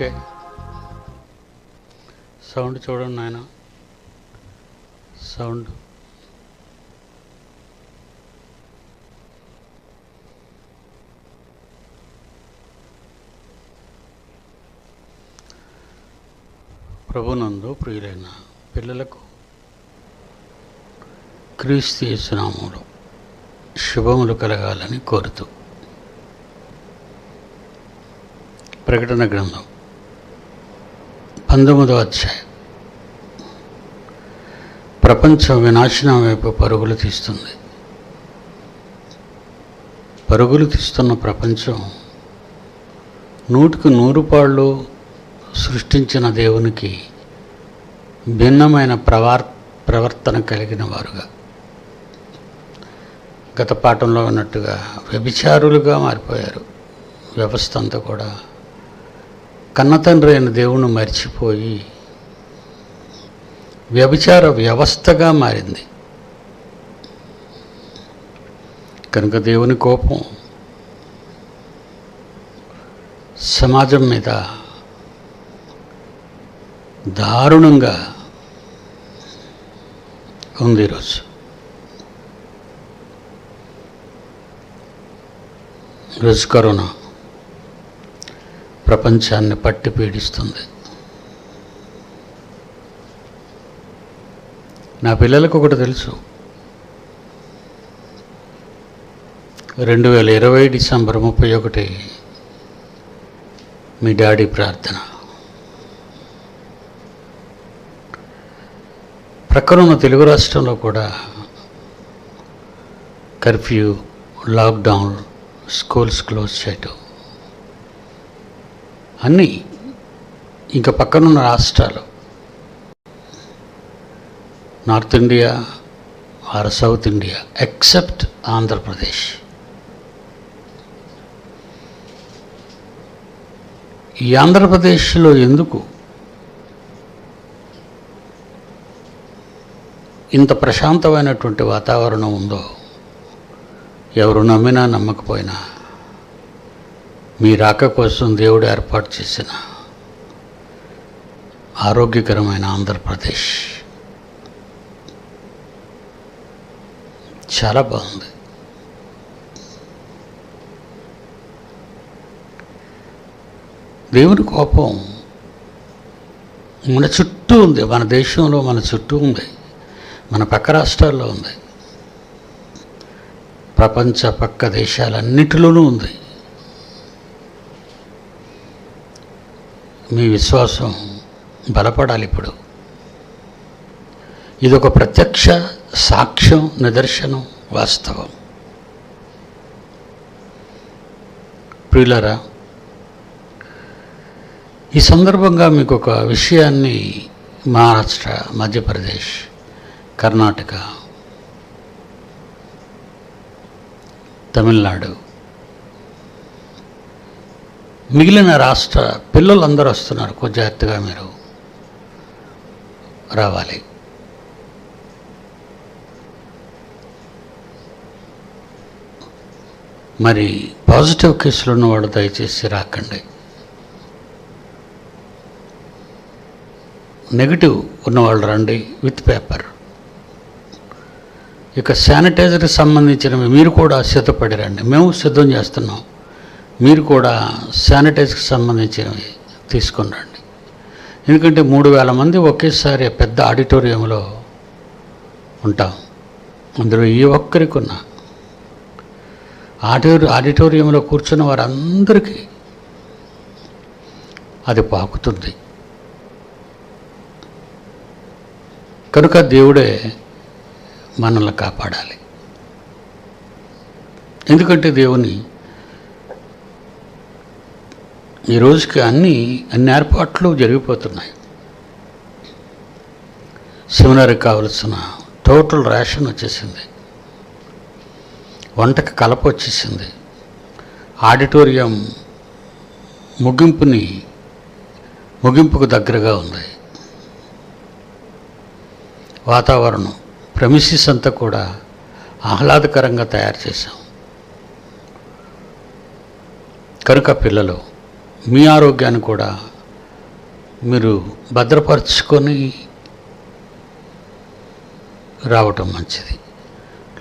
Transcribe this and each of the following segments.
Okay, sound చూడండి నాయన. Sound ప్రభునందు ప్రియులైన పిల్లలకు క్రీస్తు యేసు నామములో శుభములు కలగాలని కోరుతూ, ప్రకటన గ్రంథం 19వ అధ్యాయం. ప్రపంచం వినాశనం వైపు పరుగులు తీస్తుంది. పరుగులు తీస్తున్న ప్రపంచం 100కు 100 పాళ్ళు సృష్టించిన దేవునికి భిన్నమైన ప్రవర్తన కలిగిన వారుగా, గత పాఠంలో ఉన్నట్టుగా వ్యభిచారులుగా మారిపోయారు. వ్యవస్థ అంతా కూడా కన్నతండ్రి అయిన దేవుణ్ణి మర్చిపోయి వ్యభిచార వ్యవస్థగా మారింది. కనుక దేవుని కోపం సమాజం మీద దారుణంగా ఉంది. ఈరోజు కరోనా ప్రపంచాన్ని పట్టి పీడిస్తుంది. నా పిల్లలకు ఒకటి తెలుసు, 2020 డిసెంబర్ 31 మీ డాడీ ప్రార్థన. ప్రక్కనున్న తెలుగు రాష్ట్రంలో కూడా కర్ఫ్యూ, లాక్డౌన్, స్కూల్స్ క్లోజ్ చేయటం అన్నీ. ఇంకా పక్కనున్న రాష్ట్రాలు, north India or south India except Andhra Pradesh. ఈ ఆంధ్రప్రదేశ్లో ఎందుకు ఇంత ప్రశాంతమైనటువంటి వాతావరణం ఉందో ఎవరు నమ్మినా నమ్మకపోయినా, మీ రాక కోసం దేవుడు ఏర్పాటు చేసిన ఆరోగ్యకరమైన ఆంధ్రప్రదేశ్ చాలా బాగుంది. దేవుని కోపం మన చుట్టూ ఉంది, మన దేశంలో మన చుట్టూ ఉంది, మన పక్క రాష్ట్రాల్లో ఉంది, ప్రపంచ పక్క దేశాలన్నిటిలోనూ ఉంది. మీ విశ్వాసం బలపడాలి. ఇప్పుడు ఇదొక ప్రత్యక్ష సాక్ష్యం, నిదర్శనం, వాస్తవం. ప్రియులారా, ఈ సందర్భంగా మీకు ఒక విషయాన్ని మహారాష్ట్ర, మధ్యప్రదేశ్, కర్ణాటక, తమిళనాడు, మిగిలిన రాష్ట్ర పిల్లలందరూ వస్తున్నారు. కొంచెం జాగ్రత్తగా మీరు రావాలి. మరి పాజిటివ్ కేసులు ఉన్నవాళ్ళు దయచేసి రాకండి. నెగిటివ్ ఉన్నవాళ్ళు రండి విత్ పేపర్. ఇక శానిటైజర్కి సంబంధించినవి మీరు కూడా సిద్ధపడి రండి. మేము సిద్ధం చేస్తున్నాం, మీరు కూడా శానిటైజర్కి సంబంధించినవి తీసుకొని రండి. ఎందుకంటే 3000 మంది ఒకేసారి పెద్ద ఆడిటోరియంలో ఉంటాం. అందులో ఏ ఒక్కరికి ఉన్న ఆడిటోరియంలో కూర్చున్న వారందరికీ అది పాకుతుంది. కనుక దేవుడే మనల్ని కాపాడాలి. ఎందుకంటే దేవుని ఈ రోజుకి అన్ని ఏర్పాట్లు జరిగిపోతున్నాయి. సెమినార్కి కావలసిన టోటల్ రేషన్ వచ్చేసింది, వంటకి కలప వచ్చేసింది, ఆడిటోరియం ముగింపుకు దగ్గరగా ఉంది. వాతావరణం, ప్రెమిసిస్ అంతా కూడా ఆహ్లాదకరంగా తయారు చేశాం. కనుక పిల్లలు, మీ ఆరోగ్యాన్ని కూడా మీరు భద్రపరుచుకొని రావటం మంచిది.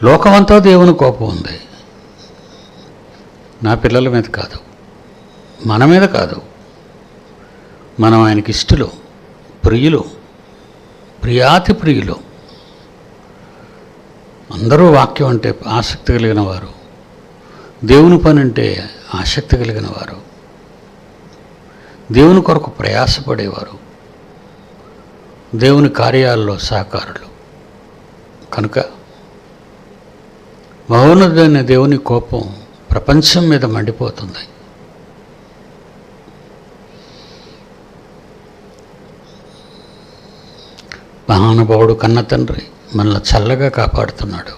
లోకమంతా దేవుని కోపం ఉంది, నా పిల్లల మీద కాదు, మన మీద కాదు. మనం ఆయనకి ఇష్టలు, ప్రియులు, ప్రియాతి ప్రియులు. అందరూ వాక్యం అంటే ఆసక్తి కలిగిన వారు, దేవుని పని అంటే ఆసక్తి కలిగిన వారు, దేవుని కొరకు ప్రయాసపడేవారు, దేవుని కార్యాల్లో సహకారులు. కనుక మహోన్నతుడైన దేవుని కోపం ప్రపంచం మీద మండిపోతుంది. మహానుభావుడు కన్న తండ్రి మనల్ని చల్లగా కాపాడుతున్నాడు.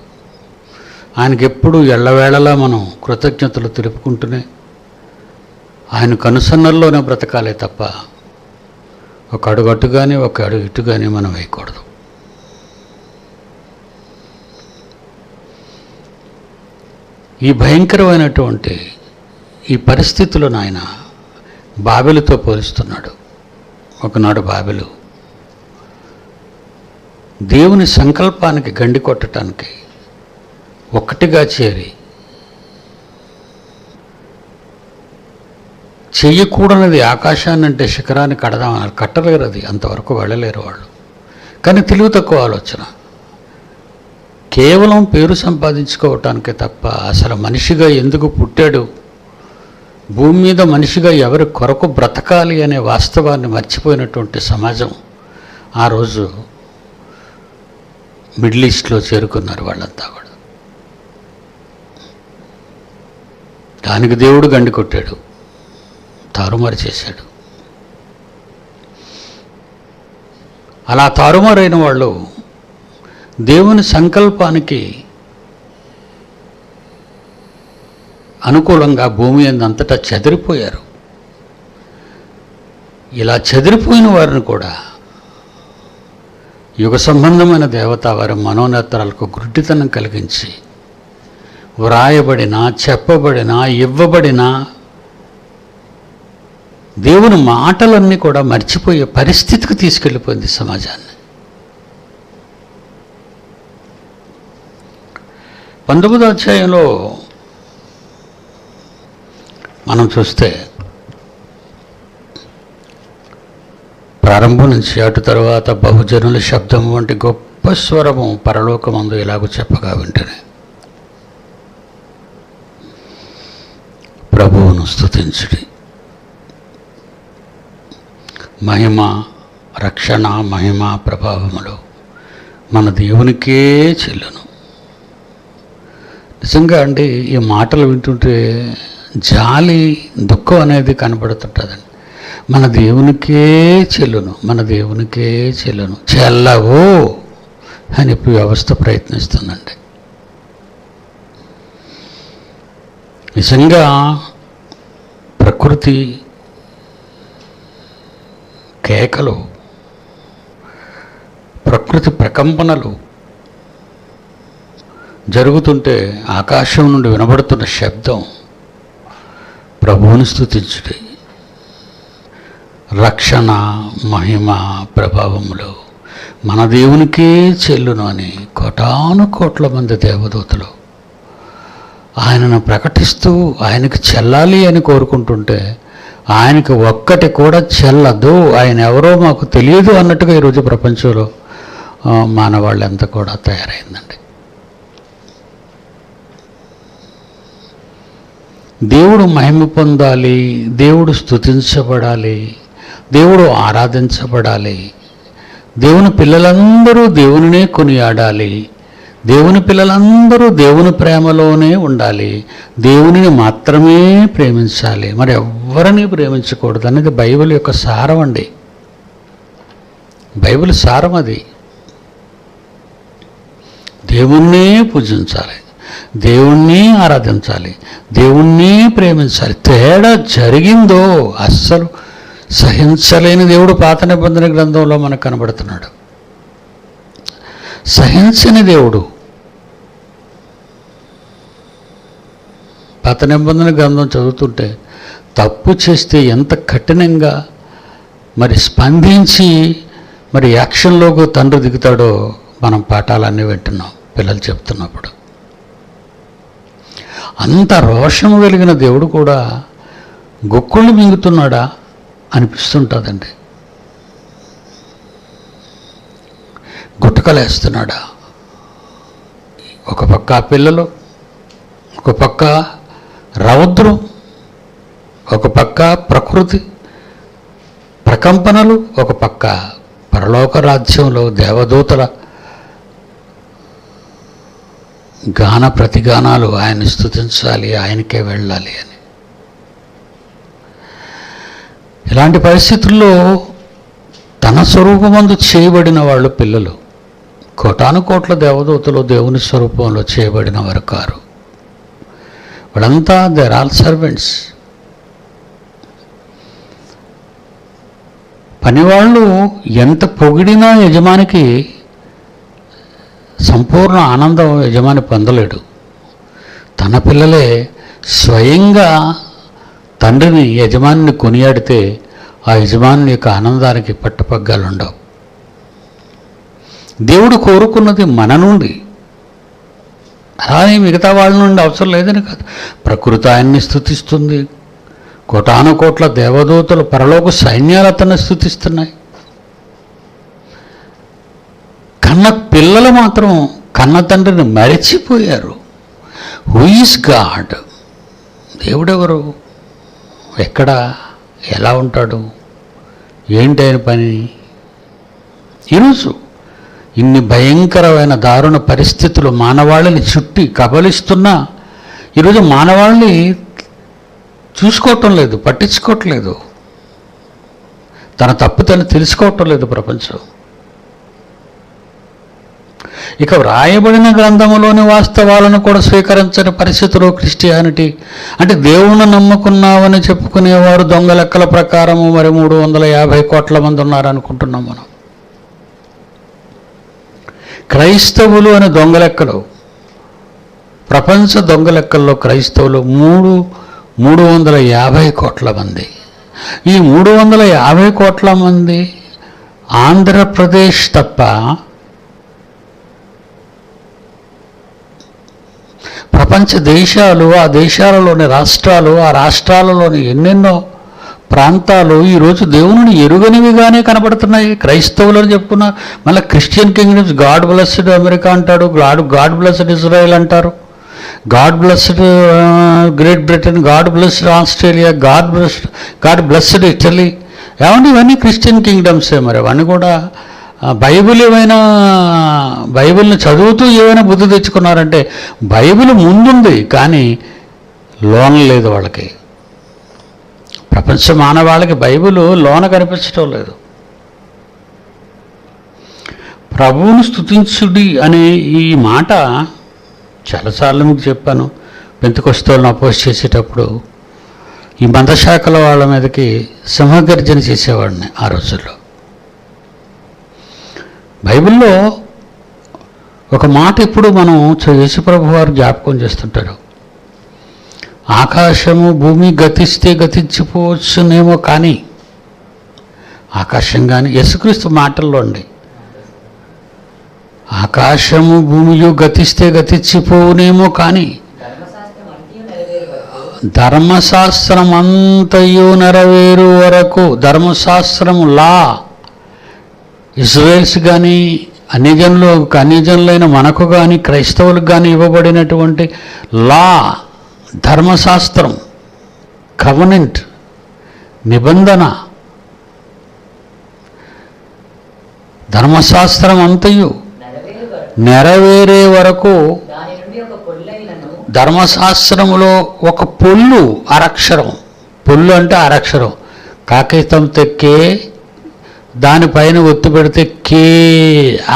ఆయనకి ఎప్పుడు ఎల్లవేళలా మనం కృతజ్ఞతలు తెలుపుకుంటూనే ఆయన కనుసన్నల్లోనే బ్రతకాలే తప్ప ఒక అడుగు అటు కానీ ఒక అడుగు ఇటు కానీ మనం వేయకూడదు. ఈ భయంకరమైనటువంటి ఈ పరిస్థితులను ఆయన బాబెలుతో పోలుస్తున్నాడు. ఒకనాడు బాబెలు దేవుని సంకల్పానికి గండి కొట్టడానికి ఒక్కటిగా చేరి చెయ్యకూడనిది ఆకాశాన్ని అంటే శిఖరాన్ని కడదామన్నారు. కట్టలేరు, అది అంతవరకు వెళ్ళలేరు వాళ్ళు. కానీ తెలివి తక్కువ ఆలోచన, కేవలం పేరు సంపాదించుకోవటానికే తప్ప అసలు మనిషిగా ఎందుకు పుట్టాడు, భూమి మీద మనిషిగా ఎవరి కొరకు బ్రతకాలి అనే వాస్తవాన్ని మర్చిపోయినటువంటి సమాజం ఆ రోజు మిడిల్ ఈస్ట్లో చేరుకున్నారు వాళ్ళంతా కూడా. దానికి దేవుడు గండి కొట్టాడు, తారుమారు చేశాడు. అలా తారుమారైన వాళ్ళు దేవుని సంకల్పానికి అనుకూలంగా భూమి అంతటా చెదిరిపోయారు. ఇలా చెదిరిపోయిన వారిని కూడా యుగ సంబంధమైన దేవత వారి మనోనేత్రాలకు గుడ్డితనం కలిగించి వ్రాయబడిన, చెప్పబడిన, ఇవ్వబడిన దేవుని మాటలన్నీ కూడా మర్చిపోయే పరిస్థితికి తీసుకెళ్ళిపోయింది సమాజాన్ని. 19వ అధ్యాయంలో మనం చూస్తే ప్రారంభం నుంచి అటు తర్వాత బహుజనుల శబ్దం వంటి గొప్ప స్వరము పరలోకమందు ఇలాగూ చెప్పగా వింటనే ప్రభువును స్తుతించుడి. మహిమ, రక్షణ, మహిమ, ప్రభావములు మన దేవునికే చెల్లును. నిజంగా అండి, ఈ మాటలు వింటుంటే జాలి, దుఃఖం అనేది కనబడుతుంటుందండి. మన దేవునికే చెల్లును, మన దేవునికే చెల్లును, చెల్లవో అని ఇప్పుడు వ్యవస్థ ప్రయత్నిస్తుందండి. నిజంగా ప్రకృతి కేకలు, ప్రకృతి ప్రకంపనలు జరుగుతుంటే ఆకాశం నుండి వినబడుతున్న శబ్దం ప్రభువుని స్తుతించుడి. రక్షణ, మహిమ, ప్రభావములు మన దేవునికే చెల్లును అని కోటాను కోట్ల మంది దేవదూతలు ఆయనను ప్రకటిస్తూ ఆయనకు చెల్లాలి అని కోరుకుంటుంటే ఆయనకు ఒక్కటి కూడా చెల్లదు, ఆయన ఎవరో మాకు తెలియదు అన్నట్టుగా ఈరోజు ప్రపంచంలో మానవాళ్ళంతా కూడా తయారైందండి. దేవుడు మహిమ పొందాలి, దేవుడు స్తుతించబడాలి, దేవుడు ఆరాధించబడాలి, దేవుని పిల్లలందరూ దేవునినే కొనియాడాలి, దేవుని పిల్లలందరూ దేవుని ప్రేమలోనే ఉండాలి, దేవునిని మాత్రమే ప్రేమించాలి, మరి ఎవరిని ప్రేమించకూడదు అనేది బైబిల్ యొక్క సారం అండి. బైబిల్ సారం అది. దేవుణ్ణే పూజించాలి, దేవుణ్ణి ఆరాధించాలి, దేవుణ్ణి ప్రేమించాలి. తేడా జరిగిందో అస్సలు సహించలేని దేవుడు పాత నిబంధన గ్రంథంలో మనకు కనబడుతున్నాడు. సహించని దేవుడు పాత నిబంధన గ్రంథం చదువుతుంటే తప్పు చేస్తే ఎంత కఠినంగా మరి స్పందించి మరి యాక్షన్లోకి తండ్రి దిగుతాడో మనం పాఠాలన్నీ వింటున్నాం పిల్లలు చెప్తున్నప్పుడు. అంత రోషము కలిగిన దేవుడు కూడా గొక్కుళ్ళు మింగుతున్నాడా అనిపిస్తుంటుందండి. గుట్టకలేస్తున్నాడా? ఒక పక్క పిల్లలు, ఒక పక్క రౌద్రం, ఒక పక్క ప్రకృతి ప్రకంపనలు, ఒక పక్క పరలోక రాజ్యంలో దేవదూతల గాన ప్రతిగానాలు, ఆయన్ని స్తుతించాలి, ఆయనకే వెళ్ళాలి అని. ఇలాంటి పరిస్థితుల్లో తన స్వరూపమందు చేయబడిన వాళ్ళు పిల్లలు. కోటాను కోట్ల దేవదూతలు దేవుని స్వరూపంలో చేయబడిన వారు కారు. వాళ్ళంతా దేర్ ఆల్ సర్వెంట్స్. పనివాళ్ళు ఎంత పొగిడినా యజమానికి సంపూర్ణ ఆనందం యజమాని పొందలేడు. తన పిల్లలే స్వయంగా తండ్రిని యజమానిని కొనియాడితే ఆ యజమాని యొక్క ఆనందానికి పట్టుపగ్గాలు ఉండవు. దేవుడు కోరుకున్నది మన నుండి, అలానే మిగతా వాళ్ళ నుండి అవసరం లేదని కాదు. ప్రకృతి ఆయన్ని స్తుతిస్తుంది, కోటాను కోట్ల దేవదూతలు పరలోక సైన్యాలు అతన్ని స్తుతిస్తున్నాయి. కన్న పిల్లలు మాత్రం కన్న తండ్రిని మరిచిపోయారు. Who is God? దేవుడెవరు? ఎక్కడ? ఎలా ఉంటాడు? ఏంటి ఆయన పని? ఈరోజు ఇన్ని భయంకరమైన దారుణ పరిస్థితులు మానవాళిని చుట్టి కబలిస్తున్నా ఈరోజు మానవాళిని చూసుకోవటం లేదు, పట్టించుకోవట్లేదు. తన తప్పు తను తెలుసుకోవటం లేదు ప్రపంచం. ఇక వ్రాయబడిన గ్రంథములోని వాస్తవాలను కూడా స్వీకరించని పరిస్థితిలో క్రిస్టియానిటీ అంటే దేవుణ్ణి నమ్ముకున్నామని చెప్పుకునేవారు దొంగ లెక్కల ప్రకారము మరి 350 కోట్ల మంది ఉన్నారనుకుంటున్నాం మనం. క్రైస్తవులు అనే దొంగ లెక్కలు, ప్రపంచ దొంగ లెక్కల్లో క్రైస్తవులు 350 కోట్ల మంది. ఈ 350 కోట్ల మంది ఆంధ్రప్రదేశ్ తప్ప ప్రపంచ దేశాలు, ఆ దేశాలలోని రాష్ట్రాలు, ఆ రాష్ట్రాలలోని ఎన్నెన్నో ప్రాంతాలు ఈరోజు దేవుని ఎరుగనివిగానే కనబడుతున్నాయి. క్రైస్తవులు అని చెప్పుకున్న మళ్ళీ Christian kingdoms, God blessed America అంటాడు, గాడ్ బ్లెస్డ్ ఇజ్రాయెల్ అంటారు, God blessed great Britain, God blessed Australia, God blessed Italy. ఏమంటే ఇవన్నీ క్రిస్టియన్ కింగ్డమ్సే. మరి అవన్నీ కూడా బైబిల్ని చదువుతూ ఏమైనా బుద్ధి తెచ్చుకున్నారంటే బైబిల్ ముందుంది కానీ లోన లేదు వాళ్ళకి. ప్రపంచ మానవాళికి బైబిల్ లోన కనిపించడం లేదు. ప్రభువును స్తుతించుడి అనే ఈ మాట చాలాసార్లు మీకు చెప్పాను. పెంతెకొస్తేలను అపోజ్ చేసేటప్పుడు ఈ మతశాఖల వాళ్ళ మీదకి సింహగర్జన చేసేవాడిని ఆ రోజుల్లో. బైబిల్లో ఒక మాట ఇప్పుడు మనం యేసుప్రభు వారు జ్ఞాపకం చేస్తుంటారు. ఆకాశము భూమి గతిస్తే గతించిపోవచ్చునేమో కానీ, ఆకాశం కానీ యేసుక్రీస్తు మాటల్లో అండి, ఆకాశము భూమియు గతిస్తే గతించిపోవునేమో కానీ ధర్మశాస్త్రమంతయు నెరవేరు వరకు, ధర్మశాస్త్రము లా, ఇజ్రాయెల్స్ కానీ అన్యజనులైన మనకు కానీ క్రైస్తవులకు కానీ ఇవ్వబడినటువంటి లా, ధర్మశాస్త్రం, కవనెంట్, నిబంధన, ధర్మశాస్త్రం అంతయు నెరవేరే వరకు ధర్మశాస్త్రములో ఒక పొల్లు, అరక్షరం, పొల్లు అంటే అరక్షరం, కాకితం తెక్కే దానిపైన ఒత్తు పెడితే కే,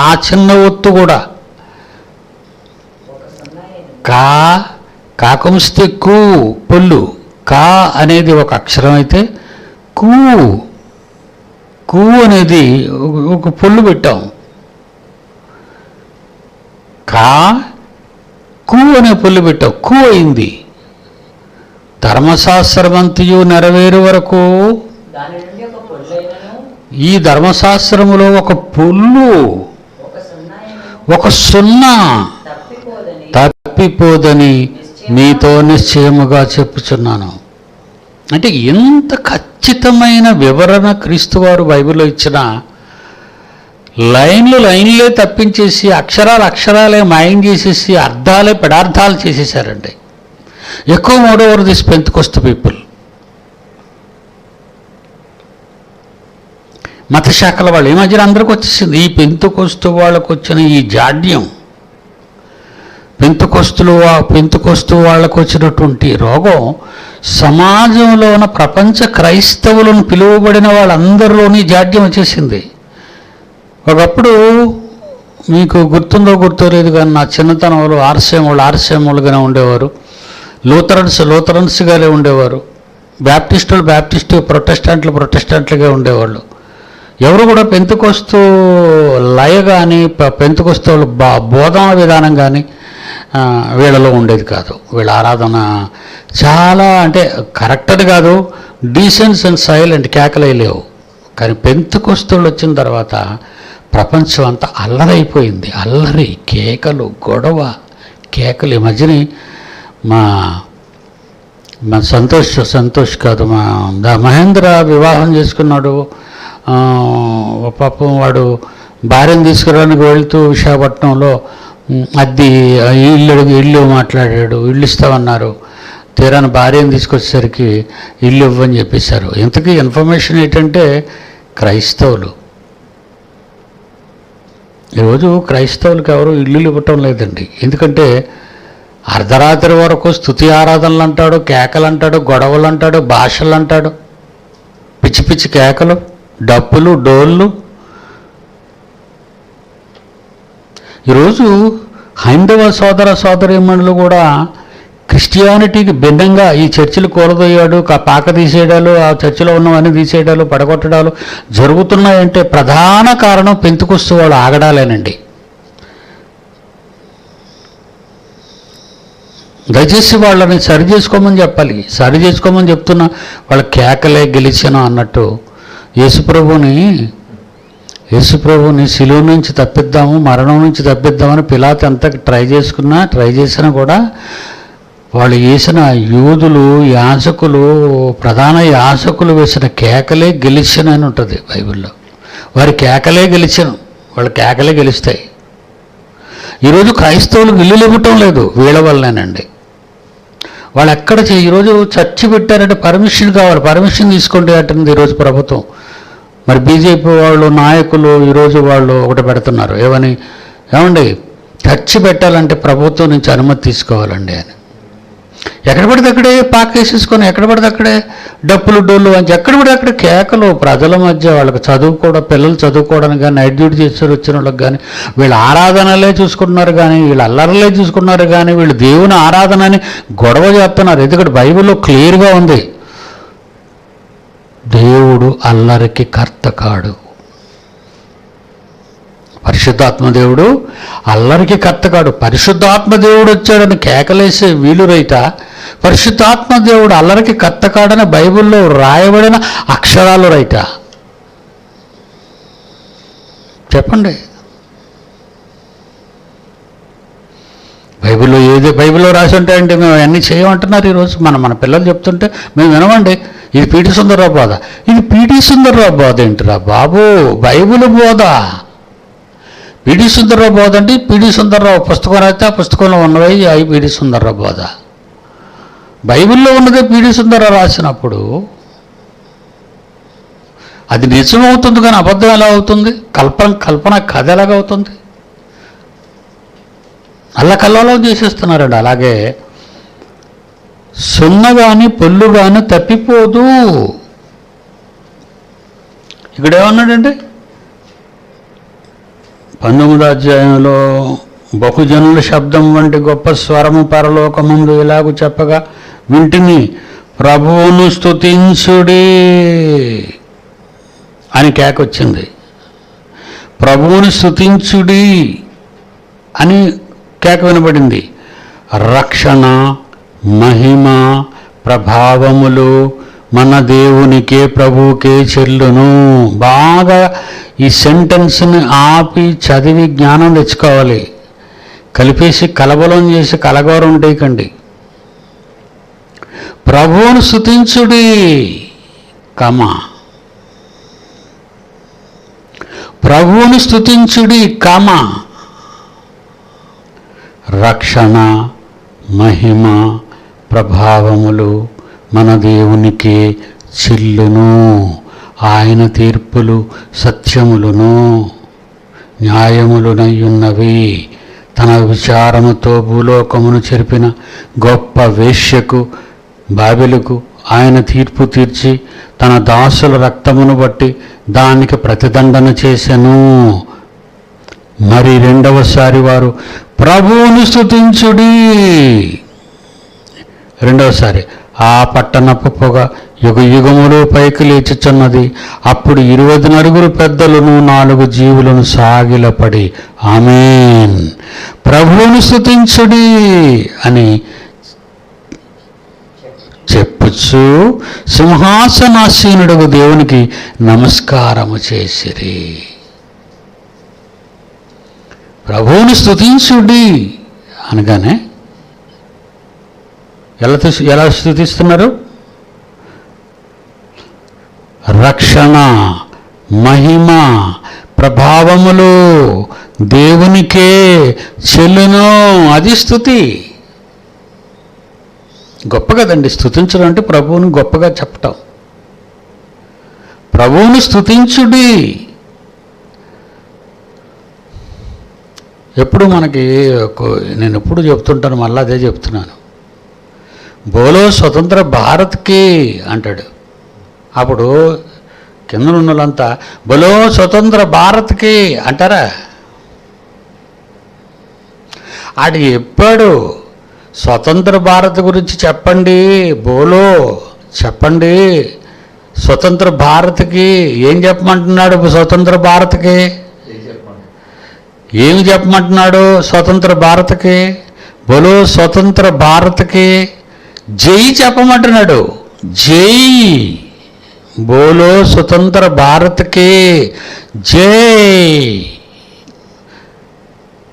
ఆ చిన్న ఒత్తు కూడా కాకంస్తే కు పొల్లు, కా అనేది ఒక అక్షరం అయితే కు అనేది ఒక పొల్లు పెట్టాం. కు అనే పొల్లు పెట్టాం, కు అయింది. ధర్మశాస్త్రమంతయు నెరవేరు వరకు ఈ ధర్మశాస్త్రములో ఒక పుల్లు, ఒక సున్నా తప్పిపోదని మీతో నిశ్చయముగా చెప్పుచున్నాను. అంటే ఎంత ఖచ్చితమైన వివరణ క్రీస్తు వారు బైబిల్లో ఇచ్చిన, లైన్లే తప్పించేసి అక్షరాలే మాయం చేసేసి అర్థాలే పెడార్థాలు చేసేసారండి. ఎక్కువ మోడోవర్ దిస్ పెంతెకోస్ట్ పీపుల్. మత శాఖల వాళ్ళు ఈ మధ్యన అందరికి వచ్చేసింది. ఈ పెంతెకోస్తు వాళ్ళకు వచ్చిన ఈ జాడ్యం, పెంతెకోస్తు వాళ్ళకు వచ్చినటువంటి రోగం సమాజంలో ఉన్న ప్రపంచ క్రైస్తవులను పిలువబడిన వాళ్ళందరిలోని జాడ్యం వచ్చేసింది. ఒకప్పుడు మీకు గుర్తుందో గుర్తులేదు కానీ నా చిన్నతనంలో ఆర్సేములుగానే ఉండేవారు, లూథరన్స్గానే ఉండేవారు, బ్యాప్టిస్టులు ప్రొటెస్టెంట్లుగా ఉండేవాళ్ళు. ఎవరు కూడా పెంతెకోస్తు లయ కానీ పెంతెకోస్తు బోధన విధానం కానీ వీళ్ళలో ఉండేది కాదు. వీళ్ళ ఆరాధన చాలా అంటే కరెక్ట్ అది కాదు, డీసెన్స్ అండ్ సైలెంట్, కేకలేవు. కానీ పెంతెకోస్తులు వచ్చిన తర్వాత ప్రపంచం అంతా అల్లరైపోయింది. అల్లరి, కేకలు, గొడవ, కేకలు. ఈ మధ్యని మా సంతోష్ కాదు, మహేంద్ర వివాహం చేసుకున్నాడు. పాపం వాడు భార్యను తీసుకురావడానికి వెళ్తూ విశాఖపట్నంలో ఇల్లు మాట్లాడాడు. ఇల్లు ఇస్తామన్నారు. తీరాని భార్యను తీసుకొచ్చేసరికి ఇల్లు ఇవ్వని చెప్పేశారు. ఇంతకీ ఇన్ఫర్మేషన్ ఏంటంటే క్రైస్తవులు ఈరోజు క్రైస్తవులకు ఎవరు ఇల్లులు ఇవ్వటం లేదండి. ఎందుకంటే అర్ధరాత్రి వరకు స్తుతి ఆరాధనలు అంటాడు, కేకలు అంటాడు, గొడవలు అంటాడు, భాషలు అంటాడు, పిచ్చి పిచ్చి కేకలు, డప్పులు, డోళ్ళు. ఈరోజు హైందవ సోదరీమణులు కూడా క్రిస్టియానిటీకి భిన్నంగా ఈ చర్చిలు కూలదోయాడు, పాక తీసేయడాలు, ఆ చర్చిలో ఉన్నవన్నీ తీసేయడాలు, పడగొట్టడాలు జరుగుతున్నాయంటే ప్రధాన కారణం పెంతెకోస్తు వాళ్ళు ఆగడాలేనండి. దయచేసి వాళ్ళని సరి చేసుకోమని చెప్పాలి. సరి చేసుకోమని చెప్తున్నా వాళ్ళ కేకలే గెలిచాను అన్నట్టు యేసుప్రభుని శిలువ నుంచి తప్పిద్దాము, మరణం నుంచి తప్పిద్దామని పిలాతు ఎంత ట్రై చేసినా కూడా వాళ్ళు వేసిన యూదులు, ప్రధాన యాజకులు వేసిన కేకలే గెలిచానని ఉంటుంది బైబిల్లో. వారి కేకలే గెలిచాను, వాళ్ళ కేకలే గెలుస్తాయి. ఈరోజు క్రైస్తవులకు ఇల్లులు ఇవ్వటం లేదు, వీళ్ళ వల్లనేనండి. వాళ్ళు ఎక్కడ ఈరోజు చర్చి పెట్టారంటే పర్మిషన్ కావాలి, పర్మిషన్ తీసుకోండి అంటుంది ఈరోజు ప్రభుత్వం. మరి బీజేపీ వాళ్ళు నాయకులు ఈరోజు వాళ్ళు ఒకటి పెడుతున్నారు, ఏమండి చర్చి పెట్టాలంటే ప్రభుత్వం నుంచి అనుమతి తీసుకోవాలండి అని. ఎక్కడ పడితే అక్కడే పాకేసేసుకొని, ఎక్కడ పడితే అక్కడే డప్పులు, డోళ్ళు అని ఎక్కడ పడితే అక్కడే కేకలు. ప్రజల మధ్య వాళ్ళకి పిల్లలు చదువుకోవడానికి కానీ, నైట్ డ్యూటీ చేసి వచ్చిన వాళ్ళకి కానీ వీళ్ళు ఆరాధనలే చూసుకుంటున్నారు కానీ, వీళ్ళు అల్లరలే చూసుకున్నారు కానీ, వీళ్ళు దేవుని ఆరాధనని గొడవ చేస్తున్నారు. ఎందుకంటే బైబిల్లో క్లియర్గా ఉంది, దేవుడు అల్లరికి కర్త కాడు. పరిశుద్ధాత్మ దేవుడు అల్లరికి కర్త కాడు. పరిశుద్ధాత్మ దేవుడు వచ్చాడని కేకలేసే వీలు రైట, పరిశుద్ధాత్మ దేవుడు అల్లరికి కర్త కాడని బైబిల్లో రాయబడిన అక్షరాలు రైట? చెప్పండి. బైబిల్లో రాసి ఉంటాయంటే మేము అన్నీ చేయమంటున్నారు ఈరోజు. మన పిల్లలు చెప్తుంటే మేము వినమండి. ఇది పీటీ సుందర్రావు బోధ. ఇది పీటీ సుందర్రావు బోధ ఏంటిరా బాబు? బైబిల్ బోధ. పీటీ సుందర్రావు బోధ అంటే పీటీ సుందర్రావు పుస్తకం రాస్తే ఆ పుస్తకంలో ఉన్నవి అవి పీటీ సుందర్రావు బోధ. బైబిల్లో ఉన్నదే పీటీ సుందర్రావు రాసినప్పుడు అది నిజమవుతుంది కానీ అబద్ధం ఎలా అవుతుంది? కల్పన కథ ఎలాగవుతుంది? అల్లకల్లోలం చేసేస్తున్నారండి. అలాగే సున్న కానీ పొల్లు కానీ తప్పిపోదు. ఇక్కడ ఏమన్నాడండి 19వ అధ్యాయంలో, బహుజనుల శబ్దం వంటి గొప్ప స్వరము పరలోకముందు ఇలాగూ చెప్పగా వింటిని, ప్రభువును స్తుతించుడి అని కేకొచ్చింది. ప్రభువుని స్తుతించుడి అని కేక వినబడింది. రక్షణ, మహిమ, ప్రభావములు, మన దేవునికే ప్రభువుకే చెల్లును. బాగా ఈ సెంటెన్స్ని ఆపి చదివి జ్ఞానం తెచ్చుకోవాలి. కలిపేసి కలబలం చేసి కలగోరం ఉండేయకండి. ప్రభువును స్తుతించుడి, ప్రభువును స్తుతించుడి, రక్షణ, మహిమ, ప్రభావములు మన దేవునికే చెల్లును. ఆయన తీర్పులు సత్యములును న్యాయములునయ్యున్నవి. తన విచారముతో భూలోకమును చెరిపిన గొప్ప వేశ్యకు బాబెలుకు ఆయన తీర్పు తీర్చి తన దాసుల రక్తమును బట్టి దానికి ప్రతిదండన చేసెను. మరి రెండవసారి వారు ప్రభువును స్తుతించుడి. రెండవసారి ఆ పట్టణపు పొగ యుగ యుగములు పైకి లేచుచున్నది. అప్పుడు 20 నలుగురు పెద్దలను 4 జీవులను సాగిలపడి ఆమేన్, ప్రభువును స్తుతించుడి అని చెప్పుచు సింహాసనాసీనుడగు దేవునికి నమస్కారము చేసిరి. ప్రభువును స్తుతించుడి అనగానే ఎలా స్తుతిస్తున్నారు? రక్షణ, మహిమ, ప్రభావములు దేవునికే చెల్లును. అది స్తుతి. గొప్ప కదండి స్తుతించడం అంటే, ప్రభువుని గొప్పగా చెప్పటం. ప్రభువును స్తుతించుడి. ఎప్పుడు మనకి నేను ఎప్పుడు చెప్తుంటాను, మళ్ళీ అదే చెప్తున్నాను. బోలో స్వతంత్ర భారత్కి అంటాడు. అప్పుడు కింద ఉన్న వాళ్ళంతా బోలో స్వతంత్ర భారత్కి అంటారా? ఆడు చెప్పాడు, స్వతంత్ర భారత్ గురించి చెప్పండి, బోలో చెప్పండి, స్వతంత్ర భారత్కి ఏం చెప్పమంటున్నాడు? స్వతంత్ర భారత్కి ఏమి చెప్పమంటున్నాడు? స్వతంత్ర భారత్కి బోలో స్వతంత్ర భారత్కి జై చెప్పమంటున్నాడు. జై బోలో స్వతంత్ర భారత్కి జై,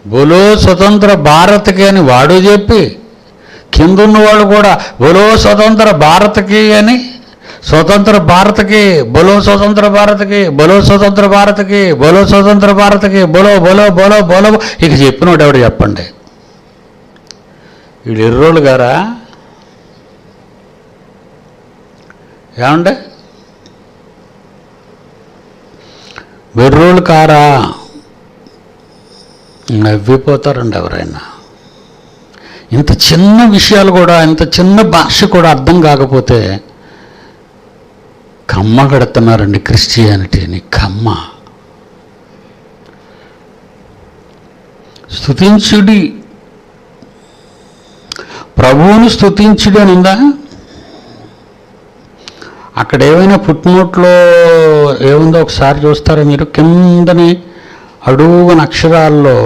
బోలో స్వతంత్ర భారత్కి అని వాడు చెప్పి, కిందున్న వాళ్ళు కూడా బోలో స్వతంత్ర భారత్కి అని, స్వతంత్ర భారత్కి, బోలో స్వతంత్ర భారత్కి, బోలో స్వతంత్ర భారత్కి, బోలో స్వతంత్ర భారత్కి, బోలో బోలో బోలో బోలో. ఇక చెప్పినోడు ఎవడు చెప్పండి? వీడు ఎర్రోళ్ళు గారా ఏమండే? వెర్రోళ్ళు కారా? నవ్విపోతారండి ఎవరైనా. ఇంత చిన్న విషయాలు కూడా, ఇంత చిన్న భాష కూడా అర్థం కాకపోతే కమ్మ కడుతున్నారండి క్రిస్టియానిటీని. కమ్మ. స్తుతించుడి, ప్రభువును స్తుతించుడి అని ఉందా? అక్కడ ఏమైనా ఫుట్నోట్లో ఏముందో ఒకసారి చూస్తారా మీరు? కిందని అడుగున అక్షరాల్లో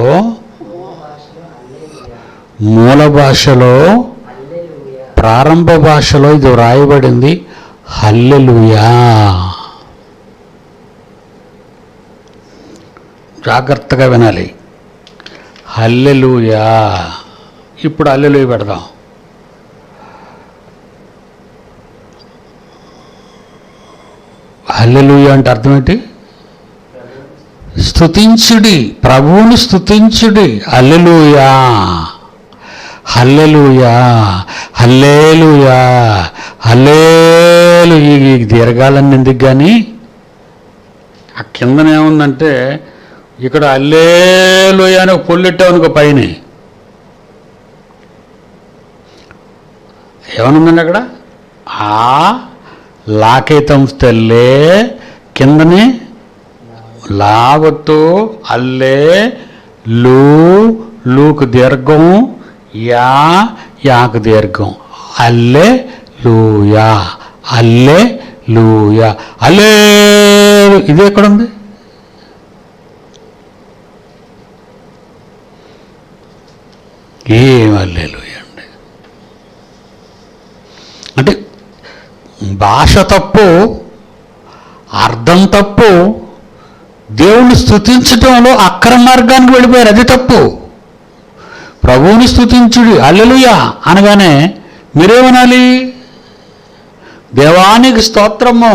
మూల భాషలో, ప్రారంభ భాషలో ఇది వ్రాయబడింది, హల్లెలూయా. జాగ్రత్తగా వినాలి. హల్లెలూయా. ఇప్పుడు హల్లెలూయా పెడదాం. హల్లెలూయా అంటే అర్థం ఏంటి? స్తుతించుడి, ప్రభువుని స్తుతించుడి. హల్లెలూయా, హల్లెలూయా, హల్లేలూయా, హల్లేలు. ఈ దీర్ఘాలన్నీ ఎందుకు కానీ ఆ కిందనేముందంటే, ఇక్కడ హల్లేలూయా అని ఒక పొల్లెట్టామనుకో పైన ఏమనుందండి అక్కడ? ఆ లాకేతం తెల్లే, కిందని లావత్తు, అల్లే లూ, లూకు దీర్ఘం, యా, యాకు దీర్ఘం, అల్లే లూయా, అల్లే లూయా, అల్లే. ఇది ఎక్కడుంది? ఏం హల్లెలూయా అండి? అంటే భాష తప్పు, అర్థం తప్పు, దేవుణ్ణి స్తుతించడంలో అక్రమ మార్గానికి వెళ్ళిపోయారు, అది తప్పు. ప్రభువుని స్తుతించుడు హల్లెలూయా అనగానే మీరేమనాలి? దేవానికి స్తోత్రము,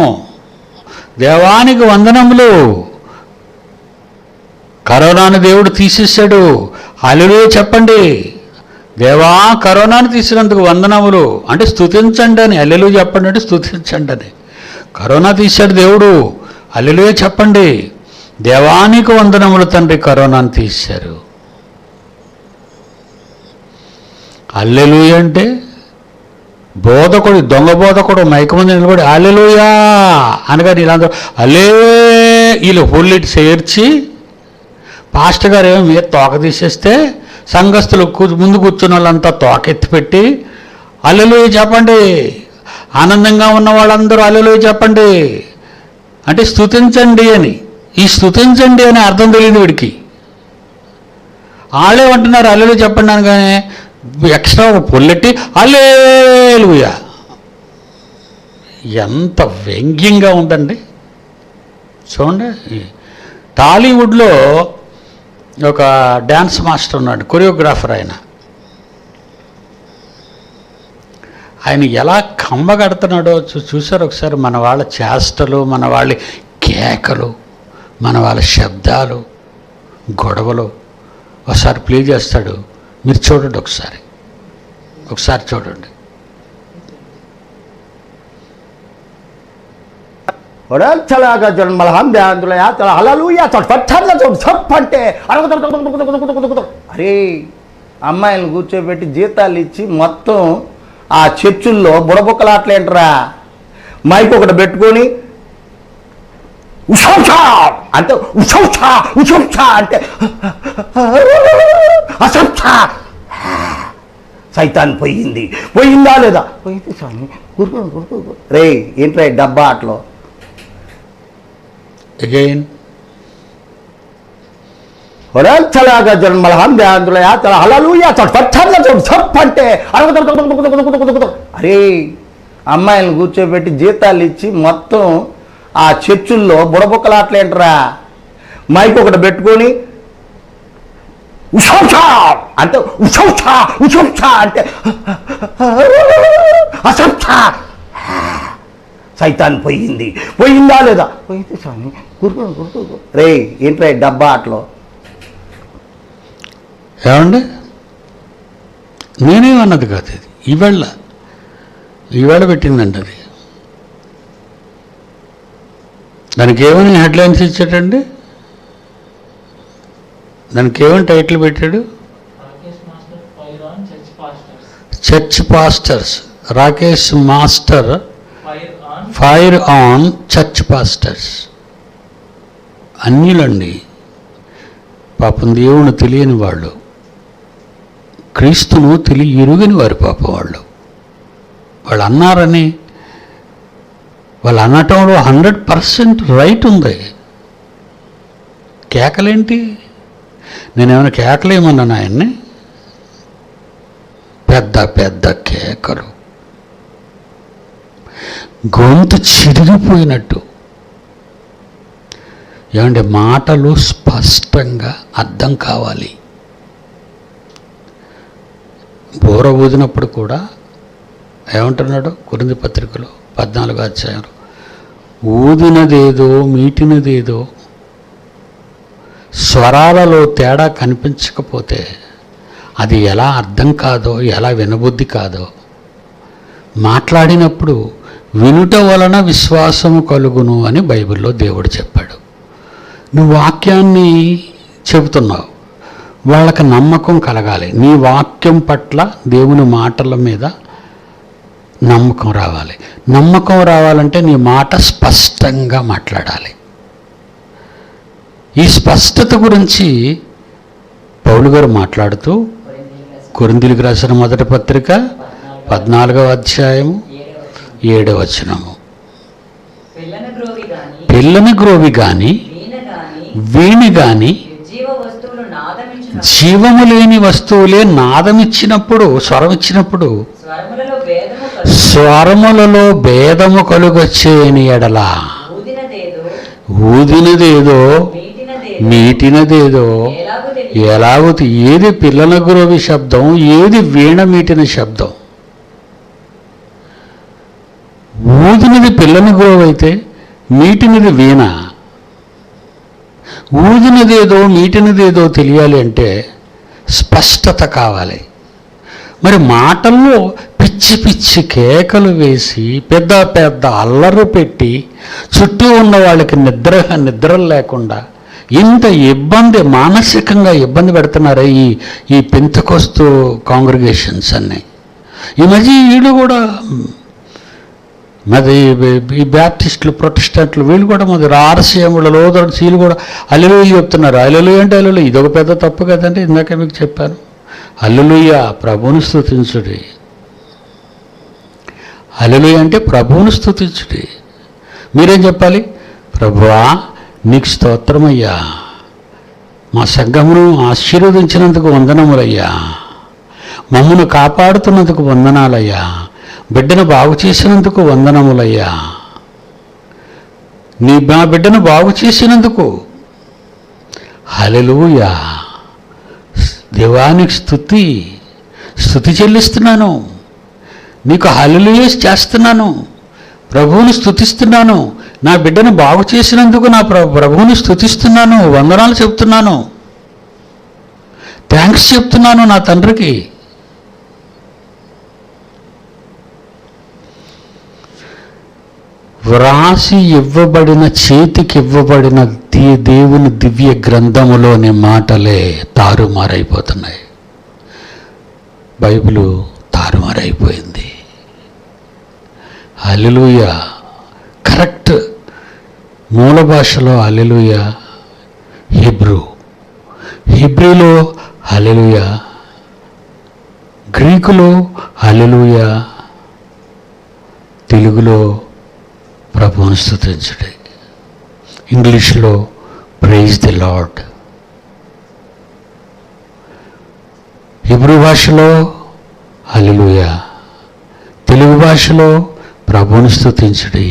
దేవానికి వందనములు, కరోనాను దేవుడు తీసేశాడు, హల్లెలూయా చెప్పండి. దేవా కరోనాను తీసినందుకు వందనములు అంటే స్తుతించండి అని, హల్లెలూయా చెప్పండి అంటే స్తుతించండి అని. కరోనా తీశాడు దేవుడు, హల్లెలూయా చెప్పండి. దేవానికి వందనములు తండ్రి, కరోనాను తీశారు. హల్లెలూయా అంటే బోధకుడు, దొంగ బోధకుడు మైకు ముందు నిలబడి హల్లెలూయా అనగా వీళ్ళందరూ వీళ్ళు హుల్లిటి చేర్చి పాస్టర్ గారు ఏమో మీద తోక తీసేస్తే సంఘస్థులు ముందు కూర్చున్న వాళ్ళంతా తోక ఎత్తిపెట్టి హల్లెలూయా చెప్పండి, ఆనందంగా ఉన్న వాళ్ళందరూ హల్లెలూయా చెప్పండి అంటే స్తుతించండి అని. ఈ స్తుతించండి అని అర్థం తెలియదు వీడికి. వాళ్ళేమంటున్నారు హల్లెలూయా చెప్పండి అనగానే ఎక్స్ట్రా ఒక పొల్లెట్టి హల్లెలూయా. ఎంత వ్యంగ్యంగా ఉందండి చూడండి. టాలీవుడ్లో ఒక డ్యాన్స్ మాస్టర్ ఉన్నాడు, కొరియోగ్రాఫర్. ఆయన ఎలా కమ్మగడుతున్నాడో చూసారు ఒకసారి. మన వాళ్ళ చేష్టలు, మన వాళ్ళ కేకలు, మన వాళ్ళ శబ్దాలు, గొడవలు ఒకసారి ప్లే చేస్తాడు. మీరు చూడండి ఒకసారి చూడండి. చలాగా జన్మలహం ధ్యాంతులయా చల హల్లెలూయా అంటే అరే అమ్మాయిలను కూర్చోబెట్టి జీతాలు ఇచ్చి మొత్తం ఆ చర్చుల్లో బుడబుక్కలాట్లేంటరా, మైక్ ఒకటి పెట్టుకొని ఉషౌషా అంటే ఉషౌషా అంటే అసంఛా సైతాన్ పోయిందా లేదా? పోయింది స్వామి. రే ఏంట్రా డబ్బా ఆటలో అగైన్ చలాగా జన్మలహం ధ్యాంతులయా చల హల్లెలూయా అంటే అరే అమ్మాయిలను కూర్చోబెట్టి జీతాలు ఇచ్చి మొత్తం ఆ చర్చుల్లో బుడబుక్కలాట్లేంటరా, మైక్ ఒకటి పెట్టుకొని ఉషౌషా అంటే ఉషౌషా అంటే అసంఛా సైతాన్ పోయిందా లేదా? పోయింది స్వామి. రే ఏంట్రా డబ్బా ఆటలో ఏమండి? నేనేమన్నది కాదు, ఇది ఈవేళ పెట్టిందండి అది. దానికి ఏమని హెడ్లైన్స్ ఇచ్చాడండి? దానికి ఏమని టైటిల్ పెట్టాడు? Church pastors. Rakesh master fire on church pastors. అన్యులండి, పాపం దేవుని తెలియని వాళ్ళు, క్రీస్తును ఎరుగని వారు పాపం వాళ్ళు అన్నారని, వాళ్ళు అనటంలో 100% రైట్ ఉంది. కేకలేంటి? నేనేమైనా కేకలేమన్నాను ఆయన్ని? పెద్ద కేకలు, గొంతు చిరిగిపోయినట్టు. ఏమంటే మాటలు స్పష్టంగా అర్థం కావాలి. బోర ఊదినప్పుడు కూడా ఏమంటున్నాడు కొరింథీ పత్రికలో 14వ అధ్యాయం, ఊదినదేదో మీటినదేదో స్వరాలలో తేడా కనిపించకపోతే అది ఎలా అర్థం కాదో, ఎలా వినబుద్ధి కాదో, మాట్లాడినప్పుడు వినుట వలన విశ్వాసము కలుగును అని బైబిల్లో దేవుడు చెప్పాడు. నువ్వు వాక్యాన్ని చెబుతున్నావు, వాళ్ళకి నమ్మకం కలగాలి. నీ వాక్యం పట్ల, దేవుని మాటల మీద నమ్మకం రావాలి. నమ్మకం రావాలంటే నీ మాట స్పష్టంగా మాట్లాడాలి. ఈ స్పష్టత గురించి పౌలు గారు మాట్లాడుతూ కొరింథీయులకు రాసిన మొదటి పత్రిక 14వ అధ్యాయము 7వ వచనము, పిల్లని గ్రోవి గాని వీణి గాని జీవము లేని వస్తువులే నాదమిచ్చినప్పుడు, స్వరం ఇచ్చినప్పుడు స్వరములలో భేదము కలుగొచ్చేని ఎడల ఊదినదేదో మీటినదేదో ఎలాగో ఏది పిల్లల గురవి శబ్దం, ఏది వీణ మీటిన శబ్దం. ఊదినది పిల్లల గురవైతే మీటినది వీణ. ఊదినదేదో మీటినదేదో తెలియాలి అంటే స్పష్టత కావాలి. మరి మాటల్లో పిచ్చి పిచ్చి కేకలు వేసి పెద్ద పెద్ద అల్లరు పెట్టి చుట్టూ ఉన్న వాళ్ళకి నిద్రలు లేకుండా ఇంత మానసికంగా ఇబ్బంది పెడుతున్నారే ఈ పెంతెకోస్తు కాంగ్రిగేషన్స్ అన్నీ. ఈ మధ్య వీళ్ళు కూడా మరి ఈ బ్యాప్టిస్టులు, ప్రొటెస్టెంట్లు వీళ్ళు కూడా మరి ఆర్సీఎంలు లోదడు సీలు కూడా హల్లెలూయా చెప్తున్నారు. హల్లెలూయా అంటే హల్లెలూయా, ఇదొక పెద్ద తప్పు కదండి. ఇందాక మీకు చెప్పాను, హల్లెలూయా ప్రభువుని స్తుతించుడి. హల్లెలూయా అంటే ప్రభువుని స్తుతించుడి. మీరేం చెప్పాలి? ప్రభువా నీకు స్తోత్రమయ్యా, మా సంఘమును ఆశీర్వదించినందుకు వందనములయ్యా, మమ్మను కాపాడుతున్నందుకు వందనాలయ్యా, బిడ్డను బాగు చేసినందుకు వందనములయ్యా, మా బిడ్డను బాగు చేసినందుకు హల్లెలూయా, దేవానికి స్తుతి చెల్లిస్తున్నాను, నీకు హల్లెలూయా చేస్తున్నాను, ప్రభువుని స్తుతిస్తున్నాను, నా బిడ్డను బాగు చేసినందుకు నా ప్రభువుని స్తుతిస్తున్నాను, వందనాలు చెప్తున్నాను, థ్యాంక్స్ చెప్తున్నాను నా తండ్రికి. వ్రాసి ఇవ్వబడిన, చేతికి ఇవ్వబడిన దేవుని దివ్య గ్రంథములోని మాటలే తారుమారైపోతున్నాయి. బైబిలు తారుమారైపోయింది. హల్లెలూయా కరెక్ట్ మూల భాషలో హల్లెలూయా హీబ్రూలో హల్లెలూయా, గ్రీకులో హల్లెలూయా, తెలుగులో ప్రభువుని స్తుతించుడి, ఇంగ్లీష్లో ప్రైజ్ ది లార్డ్, హీబ్రూ భాషలో హల్లెలూయా, తెలుగు భాషలో ప్రభువుని స్తుతించుడి,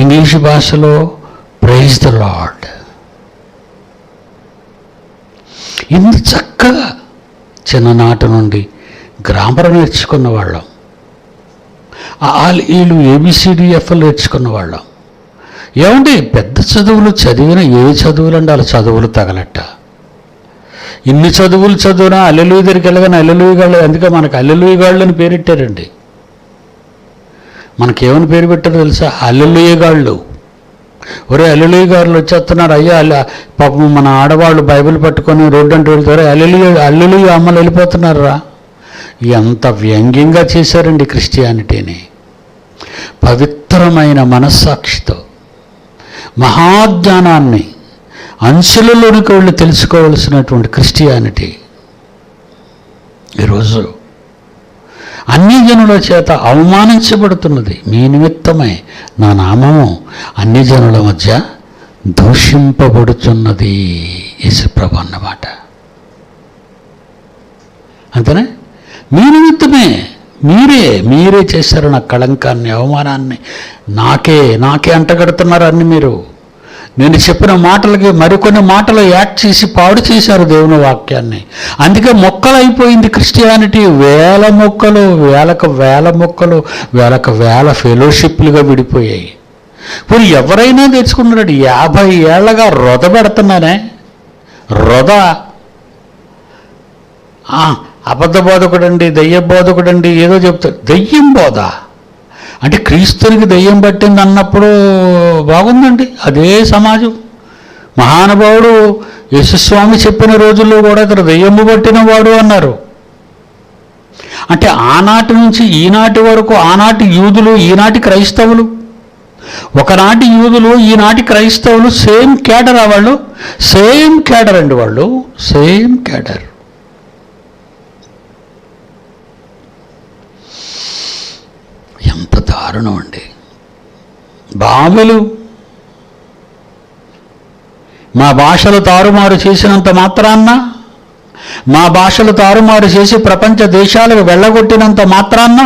ఇంగ్లీష్ భాషలో ప్రైజ్ ది లార్డ్. ఇంత చక్కగా చిన్ననాటి నుండి గ్రామర్ నేర్చుకున్న వాళ్ళం, వీళ్ళు ABCDFలు నేర్చుకున్న వాళ్ళం. ఏమంటే పెద్ద చదువులు చదివిన ఏ చదువులు అంటే వాళ్ళ చదువులు తగలట్ట. ఇన్ని చదువులు చదివినా హల్లెలూయా దగ్గరికి వెళ్ళగానే హల్లెలూయా గాళ్ళు, అందుకే మనకు హల్లెలూయా గాళ్ళు అని పేరెట్టారండి. మనకేమని పేరు పెట్టారో తెలుసా? హల్లెలూయా గాళ్ళు. ఒరే హల్లెలూయా గారులు వచ్చేస్తున్నారు అయ్యా, పాపం మన ఆడవాళ్ళు బైబిల్ పట్టుకొని రోడ్డు అంటూ వెళ్తారు, హల్లెలూయా అమ్మలు వెళ్ళిపోతున్నారా. ఎంత వ్యంగ్యంగా చేశారండి క్రిస్టియానిటీని. పవిత్రమైన మనస్సాక్షితో మహాజ్ఞానాన్ని అంచులలోనికి వెళ్ళి తెలుసుకోవలసినటువంటి క్రిస్టియానిటీ ఈరోజు అన్ని జనుల చేత అవమానించబడుతున్నది. మీ నిమిత్తమై నా నామము అన్ని జనుల మధ్య దూషింపబడుతున్నది. యేసుప్రభు అన్నమాట. అంతేనే, మీ నిమిత్తమే మీరే చేశారు నా కళంకాన్ని, అవమానాన్ని. నాకే అంటగడుతున్నారు అన్ని మీరు. నేను చెప్పిన మాటలకి మరికొన్ని మాటలు యాడ్ చేసి పాడు చేశారు దేవుని వాక్యాన్ని. అందుకే మొక్కలు అయిపోయింది క్రిస్టియానిటీ. వేల మొక్కలు, వేల ఫెలోషిప్లుగా విడిపోయాయి. ఇప్పుడు ఎవరైనా తెచ్చుకున్నాడు. 50 ఏళ్ళగా రొద పెడుతున్నానే, అబద్ధ బోధకుడండి, దయ్య బోధకుడండి, ఏదో చెప్తాడు. దయ్యం బోధ అంటే క్రీస్తునికి దయ్యం పట్టింది అన్నప్పుడు బాగుందండి. అదే సమాజం. మహానుభావుడు యేసుస్వామి చెప్పిన రోజుల్లో కూడా ఇతను దయ్యము పట్టిన వాడు అన్నారు. అంటే ఆనాటి నుంచి ఈనాటి వరకు, ఆనాటి యూదులు ఈనాటి క్రైస్తవులు, ఒకనాటి యూదులు ఈనాటి క్రైస్తవులు సేమ్ క్యాడర్. వాళ్ళు సేమ్ క్యాడర్ అండి, వాళ్ళు సేమ్ క్యాడర్. ఎంత దారుణం అండి. బాబులు మా భాషలు తారుమారు చేసినంత మాత్రాన్న, మా భాషలు తారుమారు చేసి ప్రపంచ దేశాలకు వెళ్ళగొట్టినంత మాత్రాన్న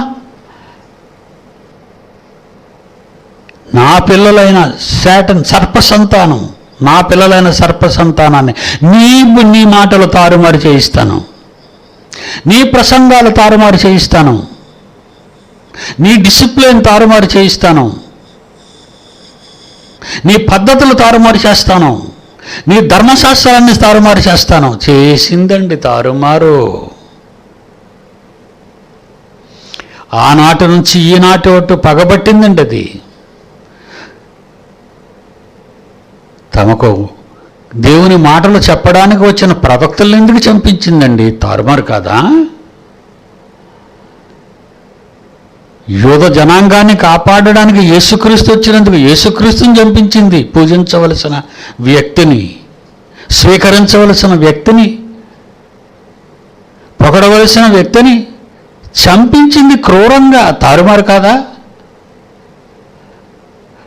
నా పిల్లలైన సర్ప సంతానం, నా పిల్లలైన సర్ప సంతానాన్ని నీ మాటలు తారుమారు చేయిస్తాను, నీ ప్రసంగాలు తారుమారు చేయిస్తాను, నీ డిసిప్లిన్ తారుమారు చేయిస్తాను, నీ పద్ధతులు తారుమారు చేస్తాను, నీ ధర్మశాస్త్రాన్ని తారుమారు చేస్తాను. చేసిందండి తారుమారు. ఆనాటి నుంచి ఈనాటి వరకు పగబట్టిందండి అది. తమకు దేవుని మాటలు చెప్పడానికి వచ్చిన ప్రవక్తలను ఎందుకు చంపించిందండి? తారుమారు కాదా? యూద జనాంగాన్ని కాపాడడానికి యేసుక్రీస్తు వచ్చినందుకు యేసుక్రీస్తుని చంపించింది. పూజించవలసిన వ్యక్తిని, స్వీకరించవలసిన వ్యక్తిని, పొగడవలసిన వ్యక్తిని చంపించింది క్రూరంగా. తారుమారు కాదా?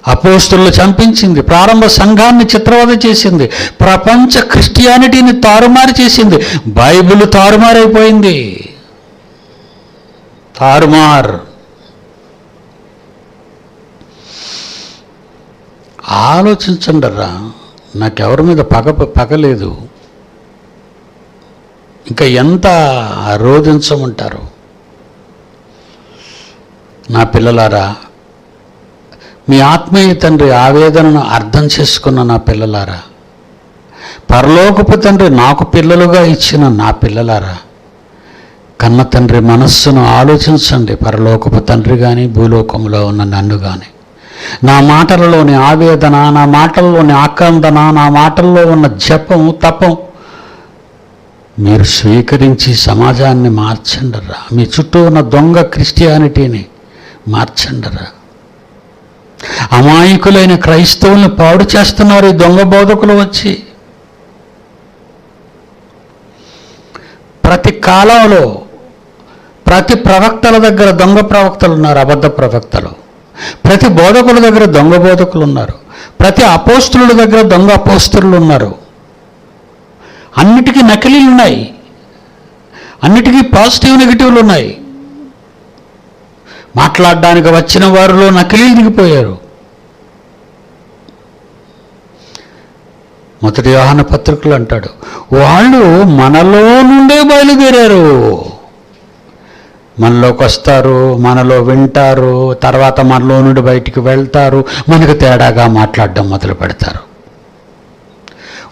అపోస్తులను చంపించింది, ప్రారంభ సంఘాన్ని చిత్రవద చేసింది, ప్రపంచ క్రిస్టియానిటీని తారుమారు చేసింది, బైబిల్ తారుమారైపోయింది. తారుమార్. ఆలోచించండిరా, నాకెవరి మీద పగలేదు, ఇంకా ఎంత రోధించమంటారు? నా పిల్లలారా, మీ ఆత్మీయ తండ్రి ఆవేదనను అర్థం చేసుకున్న నా పిల్లలారా, పరలోకపు తండ్రి నాకు పిల్లలుగా ఇచ్చిన నా పిల్లలారా, కన్న తండ్రి మనస్సును ఆలోచించండి. పరలోకపు తండ్రి కానీ, భూలోకంలో ఉన్న నన్ను కానీ, నా మాటలలోని ఆవేదన, నా మాటల్లోని ఆక్రందన, నా మాటల్లో ఉన్న జపం, తపం మీరు స్వీకరించి సమాజాన్ని మార్చండిరా. మీ చుట్టూ ఉన్న దొంగ క్రిస్టియానిటీని మార్చండిరా. అమాయకులైన క్రైస్తవుల్ని పాడు చేస్తున్నారు ఈ దొంగ బోధకులు వచ్చి. ప్రతి కాలంలో ప్రతి ప్రవక్తల దగ్గర దొంగ ప్రవక్తలు ఉన్నారు, అబద్ధ ప్రవక్తలు. ప్రతి బోధకుల దగ్గర దొంగ బోధకులు ఉన్నారు. ప్రతి అపోస్తుల దగ్గర దొంగ అపోస్తులు ఉన్నారు. అన్నిటికీ నకిలీలు ఉన్నాయి, అన్నిటికీ పాజిటివ్ నెగిటివ్లు ఉన్నాయి. మాట్లాడడానికి వచ్చిన వారిలో నకిలీలు దిగిపోయారు. మొదటి యోహాను పత్రికలు అంటాడు, వాళ్ళు మనలో నుండే బయలుదేరారు. మనలోకి వస్తారు, మనలో వింటారు, తర్వాత మనలో నుండి బయటికి వెళ్తారు, మనకు తేడాగా మాట్లాడడం మొదలు పెడతారు.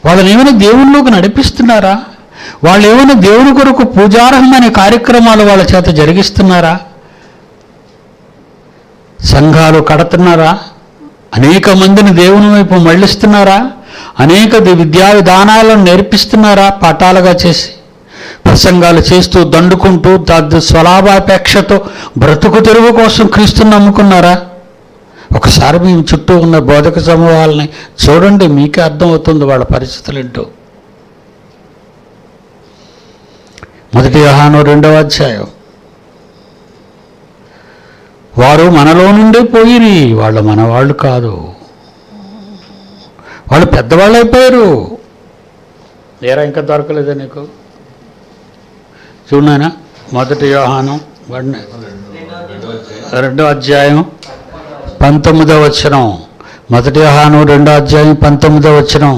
వాళ్ళని ఏమైనా దేవునిలోకి నడిపిస్తున్నారా? వాళ్ళు ఏమైనా దేవుని కొరకు పూజార్హమైన కార్యక్రమాలు వాళ్ళ చేత జరిగిస్తున్నారా? సంఘాలు కడుతున్నారా? అనేక మందిని దేవుని వైపు మళ్ళిస్తున్నారా? అనేక విద్యా విధానాలను నేర్పిస్తున్నారా? పాఠాలుగా చేసి ప్రసంగాలు చేస్తూ దండుకుంటూ స్వలాభాపేక్షతో బ్రతుకు తెరువు కోసం క్రీస్తుని నమ్ముకున్నారా? ఒకసారి మీ చుట్టూ ఉన్న బోధక సమూహాలని చూడండి, మీకే అర్థమవుతుంది వాళ్ళ పరిస్థితులు ఏంటో. మొదటి యోహాను 2వ అధ్యాయం. వారు మనలో నుండే పోయిరి, వాళ్ళు మనవాళ్ళు కాదు, వాళ్ళు పెద్దవాళ్ళు అయిపోయారు. ఏరా ఇంకా దొరకలేదా నీకు? చూడనా, మొదటి యోహాను 2వ అధ్యాయం 19వ వచనం. మొదటి యోహాను 2వ అధ్యాయం 19వ వచనం.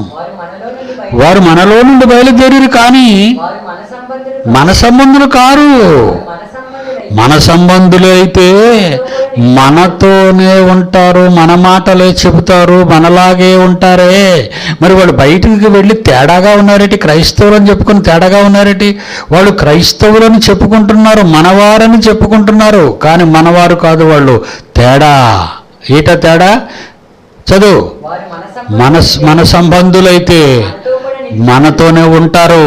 వారు మనలో నుండి బయలుదేరి కానీ మన సంబంధులు కారు. మన సంబంధులు అయితే మనతోనే ఉంటారు, మన మాటలే చెబుతారు, మనలాగే ఉంటారే. మరి వాళ్ళు బయటికి వెళ్ళి తేడాగా ఉన్నారేటి? క్రైస్తవులని చెప్పుకొని తేడాగా ఉన్నారేటి? వాళ్ళు క్రైస్తవులని చెప్పుకుంటున్నారు, మనవారని చెప్పుకుంటున్నారు, కానీ మనవారు కాదు వాళ్ళు. తేడా ఏట తేడా? చదువు. మన సంబంధులైతే మనతోనే ఉంటారు,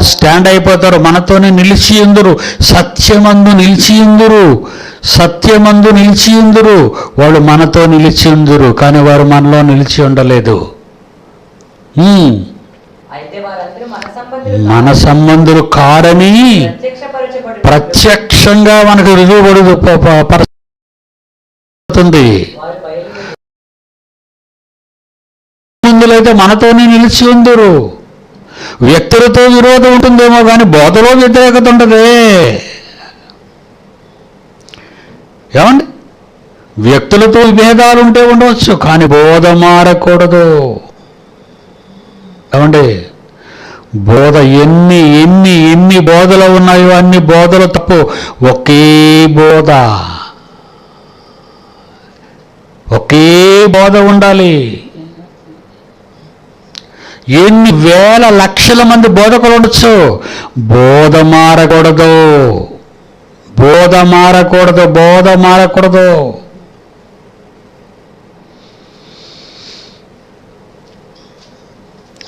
స్టాండ్ అయిపోతారు, మనతోనే నిలిచి ఉందురు, సత్యమందు నిలిచి ఉందురు, సత్యమందు నిలిచి ఉందురు. వాళ్ళు మనతో నిలిచి ఉందురు, కానీ వారు మనలో నిలిచి ఉండలేదు. మన సంబంధులు కారని ప్రత్యక్షంగా మనకు రుజువుబడుతుంది. సంబంధులైతే మనతోనే నిలిచి ఉందురు. వ్యక్తులతో విరోధం ఉంటుందేమో కానీ బోధలో వ్యతిరేకత ఉండదే. ఏమండి? వ్యక్తులతో విభేదాలు ఉంటే ఉండవచ్చు, కానీ బోధ మారకూడదు. ఏమండి, బోధ ఎన్ని ఎన్ని ఎన్ని బోధలు ఉన్నాయో అన్ని బోధలు తప్పు. ఒకే బోధ, ఒకే బోధ ఉండాలి. ఎన్ని వేల లక్షల మంది బోధకులు ఉండొచ్చు, బోధ మారకూడదు, బోధ మారకూడదు, బోధ మారకూడదు.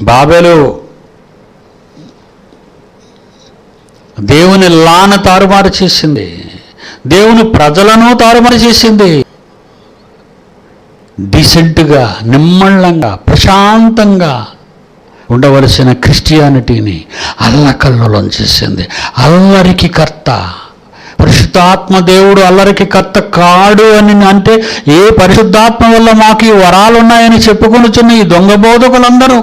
బాబెలు దేవుని లాన తారుమారు చేసింది, దేవుని ప్రజలను తారుమారు చేసింది. డీసెంట్గా, నిమ్మళంగా, ప్రశాంతంగా ఉండవలసిన క్రిస్టియానిటీని అల్లకల్లోలం చేసింది. అల్లరికి కర్త పరిశుద్ధాత్మ దేవుడు అల్లరికి కర్త కాడు అని అంటే, ఏ పరిశుద్ధాత్మ వల్ల మాకు ఈ వరాలు ఉన్నాయని చెప్పుకొనుచున్న ఈ దొంగ బోధకులందరూ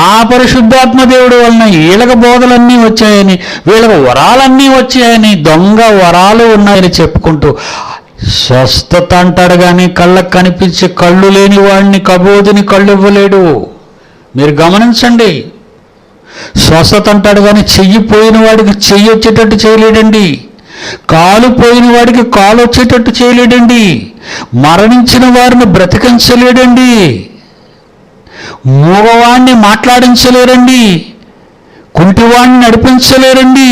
ఆ పరిశుద్ధాత్మ దేవుడు వలన వీళ్ళకి బోధలన్నీ వచ్చాయని, వీళ్ళకి వరాలన్నీ వచ్చాయని, దొంగ వరాలు ఉన్నాయని చెప్పుకుంటూ స్వస్థత అంటాడు కానీ కళ్ళకు కనిపించే కళ్ళు లేని వాడిని కబోదిని కళ్ళు ఇవ్వలేడు. మీరు గమనించండి. స్వస్థత అంటాడు కానీ చెయ్యి పోయిన వాడికి చెయ్యి వచ్చేటట్టు చేయలేడండి, కాలు పోయిన వాడికి కాలు వచ్చేటట్టు చేయలేడండి, మరణించిన వారిని బ్రతికించలేడండి, మూగవాణ్ణి మాట్లాడించలేరండి, కుంటివాణ్ణి నడిపించలేరండి.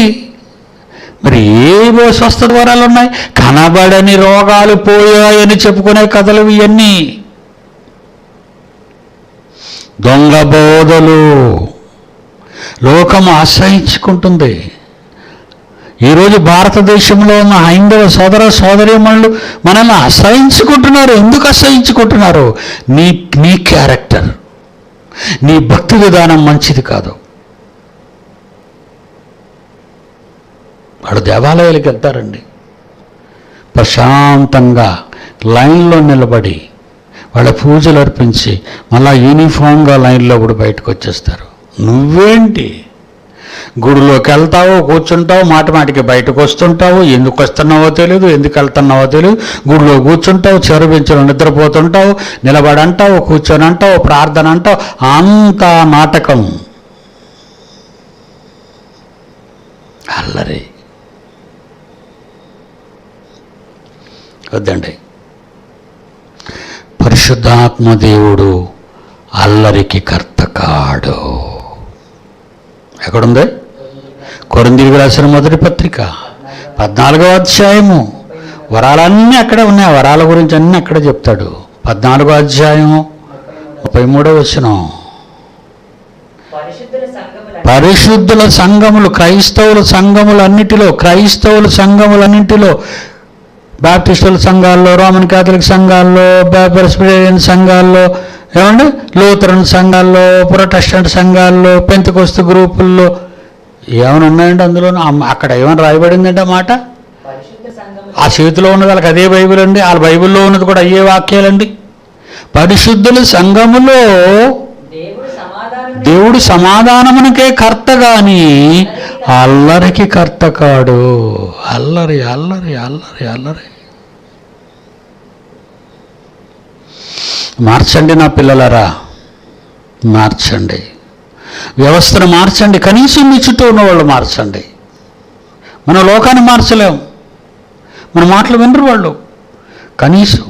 మరి ఏ స్వస్థత వరాలు ఉన్నాయి? కనబడని రోగాలు పోయాయని చెప్పుకునే కథలు ఇవన్నీ దొంగ బోధలు. లోకం ఆశ్రయించుకుంటుంది. ఈరోజు భారతదేశంలో ఉన్న హైందవ సోదర సోదరీమణులు మనల్ని అసహించుకుంటున్నారు. ఎందుకు అసహించుకుంటున్నారు? నీ క్యారెక్టర్, నీ భక్తి విధానం మంచిది కాదు. వాడు దేవాలయాలకు వెళ్తారండి, ప్రశాంతంగా లైన్లో నిలబడి వాళ్ళ పూజలు అర్పించి మళ్ళా యూనిఫామ్గా లైన్లో కూడా బయటకు వచ్చేస్తారు. నువ్వేంటి గుడిలోకి వెళ్తావు, కూర్చుంటావు, మాటికి బయటకు వస్తుంటావు, ఎందుకు వస్తున్నావో తెలియదు, ఎందుకు వెళ్తున్నావో తెలియదు, గుడిలో కూర్చుంటావు, చెరు బెంచులో నిద్రపోతుంటావు, నిలబడి అంటావు, కూర్చొని అంటావు, ప్రార్థన అంటావు, అంతా నాటకం, అల్లరి. వద్దండి. పరిశుద్ధాత్మ దేవుడు అల్లరికి కర్త కాడు. ఎక్కడుంది? కొరింథీయులకు రాసిన మొదటి పత్రిక 14వ అధ్యాయము. వరాలన్నీ అక్కడే ఉన్నాయి, వరాల గురించి అన్నీ అక్కడే చెప్తాడు. 14వ అధ్యాయము 33వ వచనం. పరిశుద్ధుల సంఘములు, క్రైస్తవుల సంఘములన్నిటిలో బాప్టిస్టుల సంఘాల్లో, రోమన్ కాథలిక్ సంఘాల్లో, ప్రెస్బిటేరియన్ సంఘాల్లో, ఏమండి లూథరన్ సంఘాల్లో, ప్రొటెస్టెంట్ సంఘాల్లో, పెంతెకోస్తు గ్రూపుల్లో ఏమైనా ఉన్నాయండి అందులో? అక్కడ ఏమైనా రాయబడిందంటే మాట ఆ చేతిలో ఉన్నది వాళ్ళకి అదే బైబిల్ అండి, వాళ్ళ బైబిల్లో ఉన్నది కూడా అయ్యే వాక్యాలండి. పరిశుద్ధుల సంఘములో దేవుడు సమాధానమునకే కర్త గాని అల్లరికి కర్త కాడు. అల్లరి అల్లరి అల్లరి అల్లరి. మార్చండి నా పిల్లలరా, మార్చండి, వ్యవస్థను మార్చండి, కనీసం మీ చుట్టూ ఉన్న వాళ్ళు మార్చండి. మన లోకాన్ని మార్చలేం, మన మాటలు వినరు వాళ్ళు. కనీసం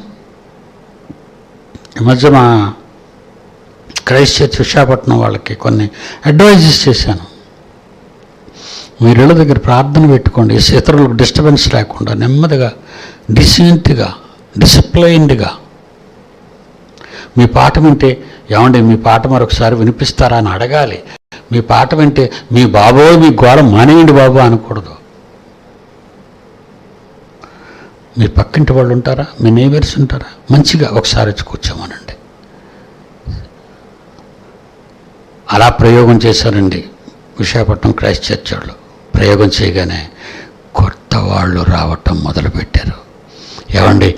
ఈ మధ్య మా క్రైస్ట్ చర్చ్ విశాఖపట్నం వాళ్ళకి కొన్ని అడ్వైజెస్ చేశాను. మీరు ఇళ్ళ దగ్గర ప్రార్థన పెట్టుకోండి, ఇతరులకు డిస్టర్బెన్స్ లేకుండా నెమ్మదిగా, డిసెంట్గా, డిసిప్లైన్డ్గా. మీ పాట వింటే ఏమండి మీ పాట మరొకసారి వినిపిస్తారా అని అడగాలి. మీ పాట వింటే మీ బాబోయ్ మీ గోడ మానేయండి బాబు అనకూడదు. మీ పక్కింటి వాళ్ళు ఉంటారా, మీ నేబర్స్ ఉంటారా, మంచిగా ఒకసారి వచ్చి కూర్చోమనండి. అలా ప్రయోగం చేశారండి విశాఖపట్నం క్రైస్ట్ చర్చ్ వాళ్ళు. ప్రయోగం చేయగానే కొత్త వాళ్ళు రావటం మొదలుపెట్టారు. ఏమండి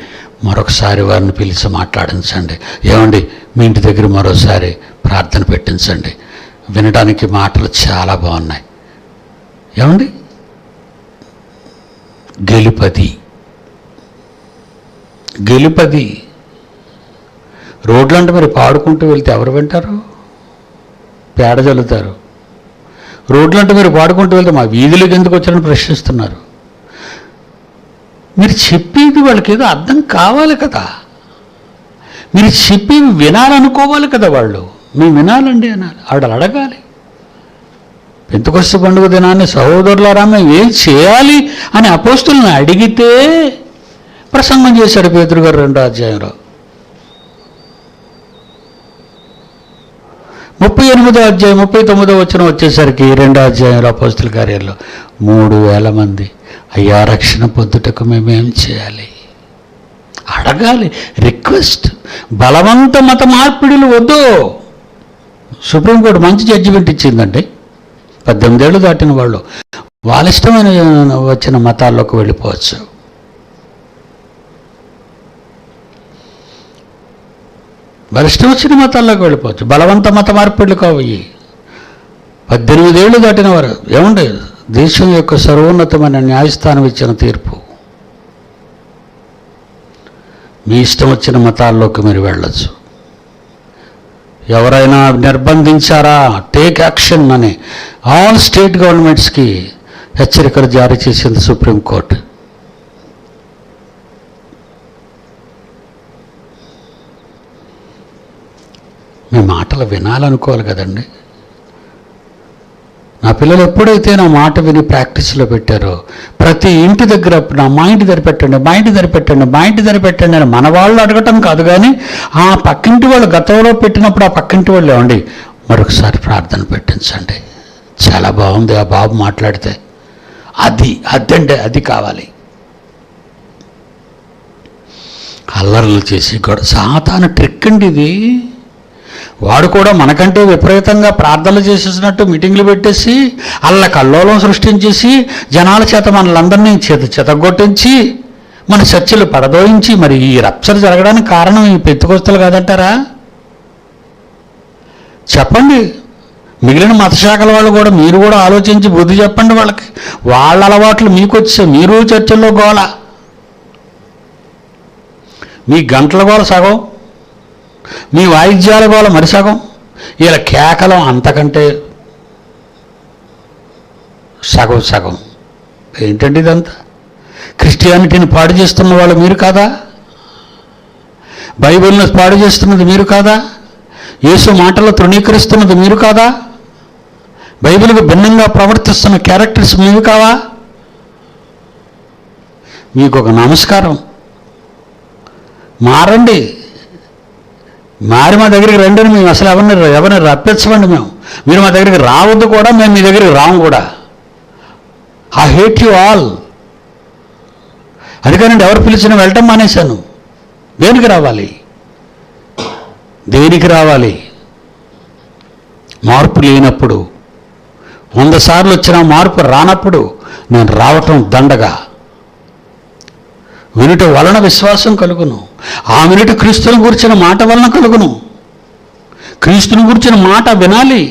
మరొకసారి వారిని పిలిచి మాట్లాడించండి, ఏమండి మీ ఇంటి దగ్గర మరోసారి ప్రార్థన పెట్టించండి, వినడానికి మాటలు చాలా బాగున్నాయి. ఏమండి గెలుపది గెలుపది. రోడ్లు అంటే మరి పాడుకుంటూ వెళ్తే ఎవరు వింటారు? పేడ చల్లుతారు. రోడ్లు అంటే మీరు పాడుకుంటూ వెళ్తే మా వీధులకు ఎందుకు వచ్చారని ప్రశ్నిస్తున్నారు. మీరు చెప్పేది వాళ్ళకి ఏదో అర్థం కావాలి కదా, మీరు చెప్పేవి వినాలనుకోవాలి కదా. వాళ్ళు మేము వినాలండి అనాలి, ఆవిడ అడగాలి. పెంతెకొస్తు పండుగ దినాన్ని సహోదరులారా మేము ఏం చేయాలి అని అపోస్తులను అడిగితే ప్రసంగం చేశాడు పేతురు గారు 2వ అధ్యాయంలో. 38వ అధ్యాయం 39వ వచనం వచ్చేసరికి 2వ అధ్యాయంలో అపోస్తుల కార్యాల్లో 3000 మంది అయ్యా రక్షణ పొందుటకు మేమేం చేయాలి అడగాలి. రిక్వెస్ట్. బలవంత మత మార్పిడులు వద్దు. సుప్రీంకోర్టు మంచి జడ్జిమెంట్ ఇచ్చిందండి. 18 ఏళ్ళు దాటిన వాళ్ళు వాళ్ళ ఇష్టమైన వచ్చిన మతాల్లోకి వెళ్ళిపోవచ్చు. వాళ్ళ ఇష్టం వచ్చిన మతాల్లోకి వెళ్ళిపోవచ్చు. బలవంత మత మార్పిడులు కావు. 18 ఏళ్ళు దాటిన వారు ఏమండి, దేశం యొక్క సర్వోన్నతమైన న్యాయస్థానం ఇచ్చిన తీర్పు. మీ ఇష్టం వచ్చిన మతాల్లోకి మీరు వెళ్ళచ్చు. ఎవరైనా నిర్బంధించారా, టేక్ యాక్షన్ అని ఆల్ స్టేట్ గవర్నమెంట్స్కి హెచ్చరికలు జారీ చేసింది సుప్రీంకోర్టు. మీ మాటలు వినాలనుకోవాలి కదండి. నా పిల్లలు ఎప్పుడైతే నా మాట విని ప్రాక్టీస్లో పెట్టారో, ప్రతి ఇంటి దగ్గర మా ఇంటి దగ్గర పెట్టండి, మా ఇంటి దగ్గర పెట్టండి, మా ఇంటి దగ్గర పెట్టండి అని మన వాళ్ళు అడగటం కాదు, కానీ ఆ పక్కింటి వాళ్ళు గతంలో పెట్టినప్పుడు ఆ పక్కింటి వాళ్ళు ఏమండి మరొకసారి ప్రార్థన పెట్టించండి, చాలా బాగుంది ఆ బాబు మాట్లాడితే, అదండి అది కావాలి. అల్లర్లు చేసి సాతాను ట్రిక్ అండి ఇది. వాడు కూడా మనకంటే విపరీతంగా ప్రార్థనలు చేసేసినట్టు మీటింగ్లు పెట్టేసి అల్ల కల్లోలం సృష్టించేసి జనాల చేత మనలందరినీ చెతగొట్టించి మన చర్చలు పడదోయించి, మరి ఈ రప్చర్ జరగడానికి కారణం ఈ పెంతెకొస్తలు కాదంటారా? చెప్పండి. మిగిలిన మతశాఖల వాళ్ళు కూడా మీరు కూడా ఆలోచించి బుద్ధి చెప్పండి వాళ్ళకి. వాళ్ళ అలవాట్లు మీకు వచ్చే మీరు చర్చల్లో గోల, మీ గంటల గోల సగం, మీ వాయిద్యాల గోల మరి సగం, ఇలా కేకలం అంతకంటే సగం. ఏంటండి ఇదంతా? క్రిస్టియానిటీని పాడు చేస్తున్న వాళ్ళు మీరు కాదా? బైబిల్ని పాడు చేస్తున్నది మీరు కాదా? యేసు మాటలు తృణీకరిస్తున్నది మీరు కాదా? బైబిల్కు భిన్నంగా ప్రవర్తిస్తున్న క్యారెక్టర్స్ మీవి కావా? మీకు ఒక నమస్కారం, మారండి. మారి మా దగ్గరికి రండి. మేము అసలు ఎవరిని రప్పించమండి. మీరు మా దగ్గరికి రావద్దు కూడా, మేము మీ దగ్గరికి రాము కూడా. I hate you all. అందుకనండి ఎవరు పిలిచినా వెళ్ళటం మానేశాను. దేనికి రావాలి? మార్పు లేనప్పుడు, 100 సార్లు వచ్చినా మార్పు రానప్పుడు నేను రావటం దండగా. వినుట వలన విశ్వాసం కలుగును, ఆ వినుట క్రీస్తుని గురించిన మాట వలన కలుగును. క్రీస్తుని గురించిన మాట వినాలి.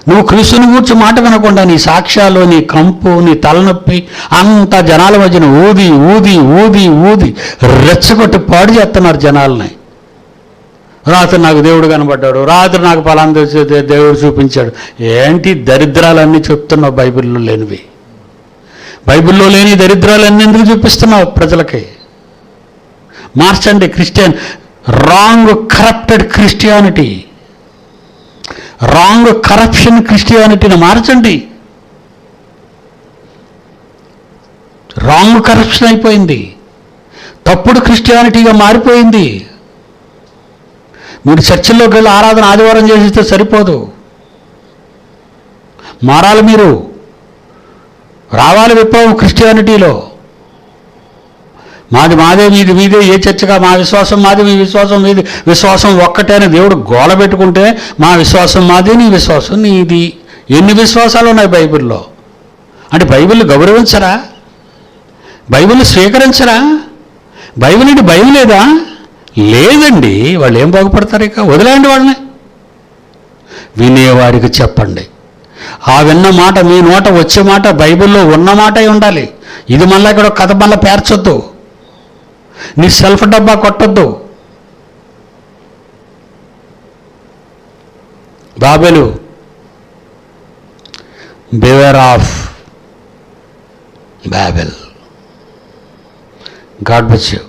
నువ్వు క్రీస్తుని గురించి మాట వినకుండా నీ సాక్ష్యాలు, నీ కంపు, నీ తలనొప్పి అంత జనాల మధ్యన ఊది రెచ్చగొట్టి పాడు చేస్తున్నారు జనాలని. రాత్రి నాకు దేవుడు కనబడ్డాడు, రాత్రి నాకు ఫలానా దేవుడు చూపించాడు. ఏంటి దరిద్రాలన్నీ చెప్తున్నావు? బైబిల్లో లేనివి, బైబిల్లో లేని దరిద్రాలన్నీ ఎందుకు చూపిస్తున్నావు ప్రజలకి? మార్చండి. Christian wrong corrupted Christianity, wrong corruption క్రిస్టియానిటీని మార్చండి. రాంగ్ కరప్షన్ అయిపోయింది, తప్పుడు క్రిస్టియానిటీగా మారిపోయింది. మీరు చర్చిల్లోకి వెళ్ళి ఆరాధన ఆదివారం చేసిస్తే సరిపోదు, మారాలి. మీరు రావాలి విప్లవం క్రిస్టియానిటీలో. మాదే మీదే, ఏ చర్చగా మా విశ్వాసం మాది, మీ విశ్వాసం మీది, విశ్వాసం ఒక్కటే అని దేవుడు గోల పెట్టుకుంటే మా విశ్వాసం మాది, నీ విశ్వాసం నీది. ఎన్ని విశ్వాసాలు ఉన్నాయి బైబిల్లో? అంటే బైబిల్ని గౌరవించరా? బైబిల్ని స్వీకరించరా? బైబిల్ అంటే భయం లేదా? లేదండి. వాళ్ళు ఏం బాగుపడతారు? ఇక వదిలేయండి వాళ్ళని. వినేవారికి చెప్పండి. ఆ విన్న మాట మీ నోట వచ్చే మాట బైబిల్లో ఉన్న మాట ఉండాలి. ఇది మళ్ళీ ఇక్కడ కథ మళ్ళీ పేర్చొద్దు. నీ సెల్ఫ్ డబ్బా కొట్టద్దు. Babel, beware of Babel. God bless you.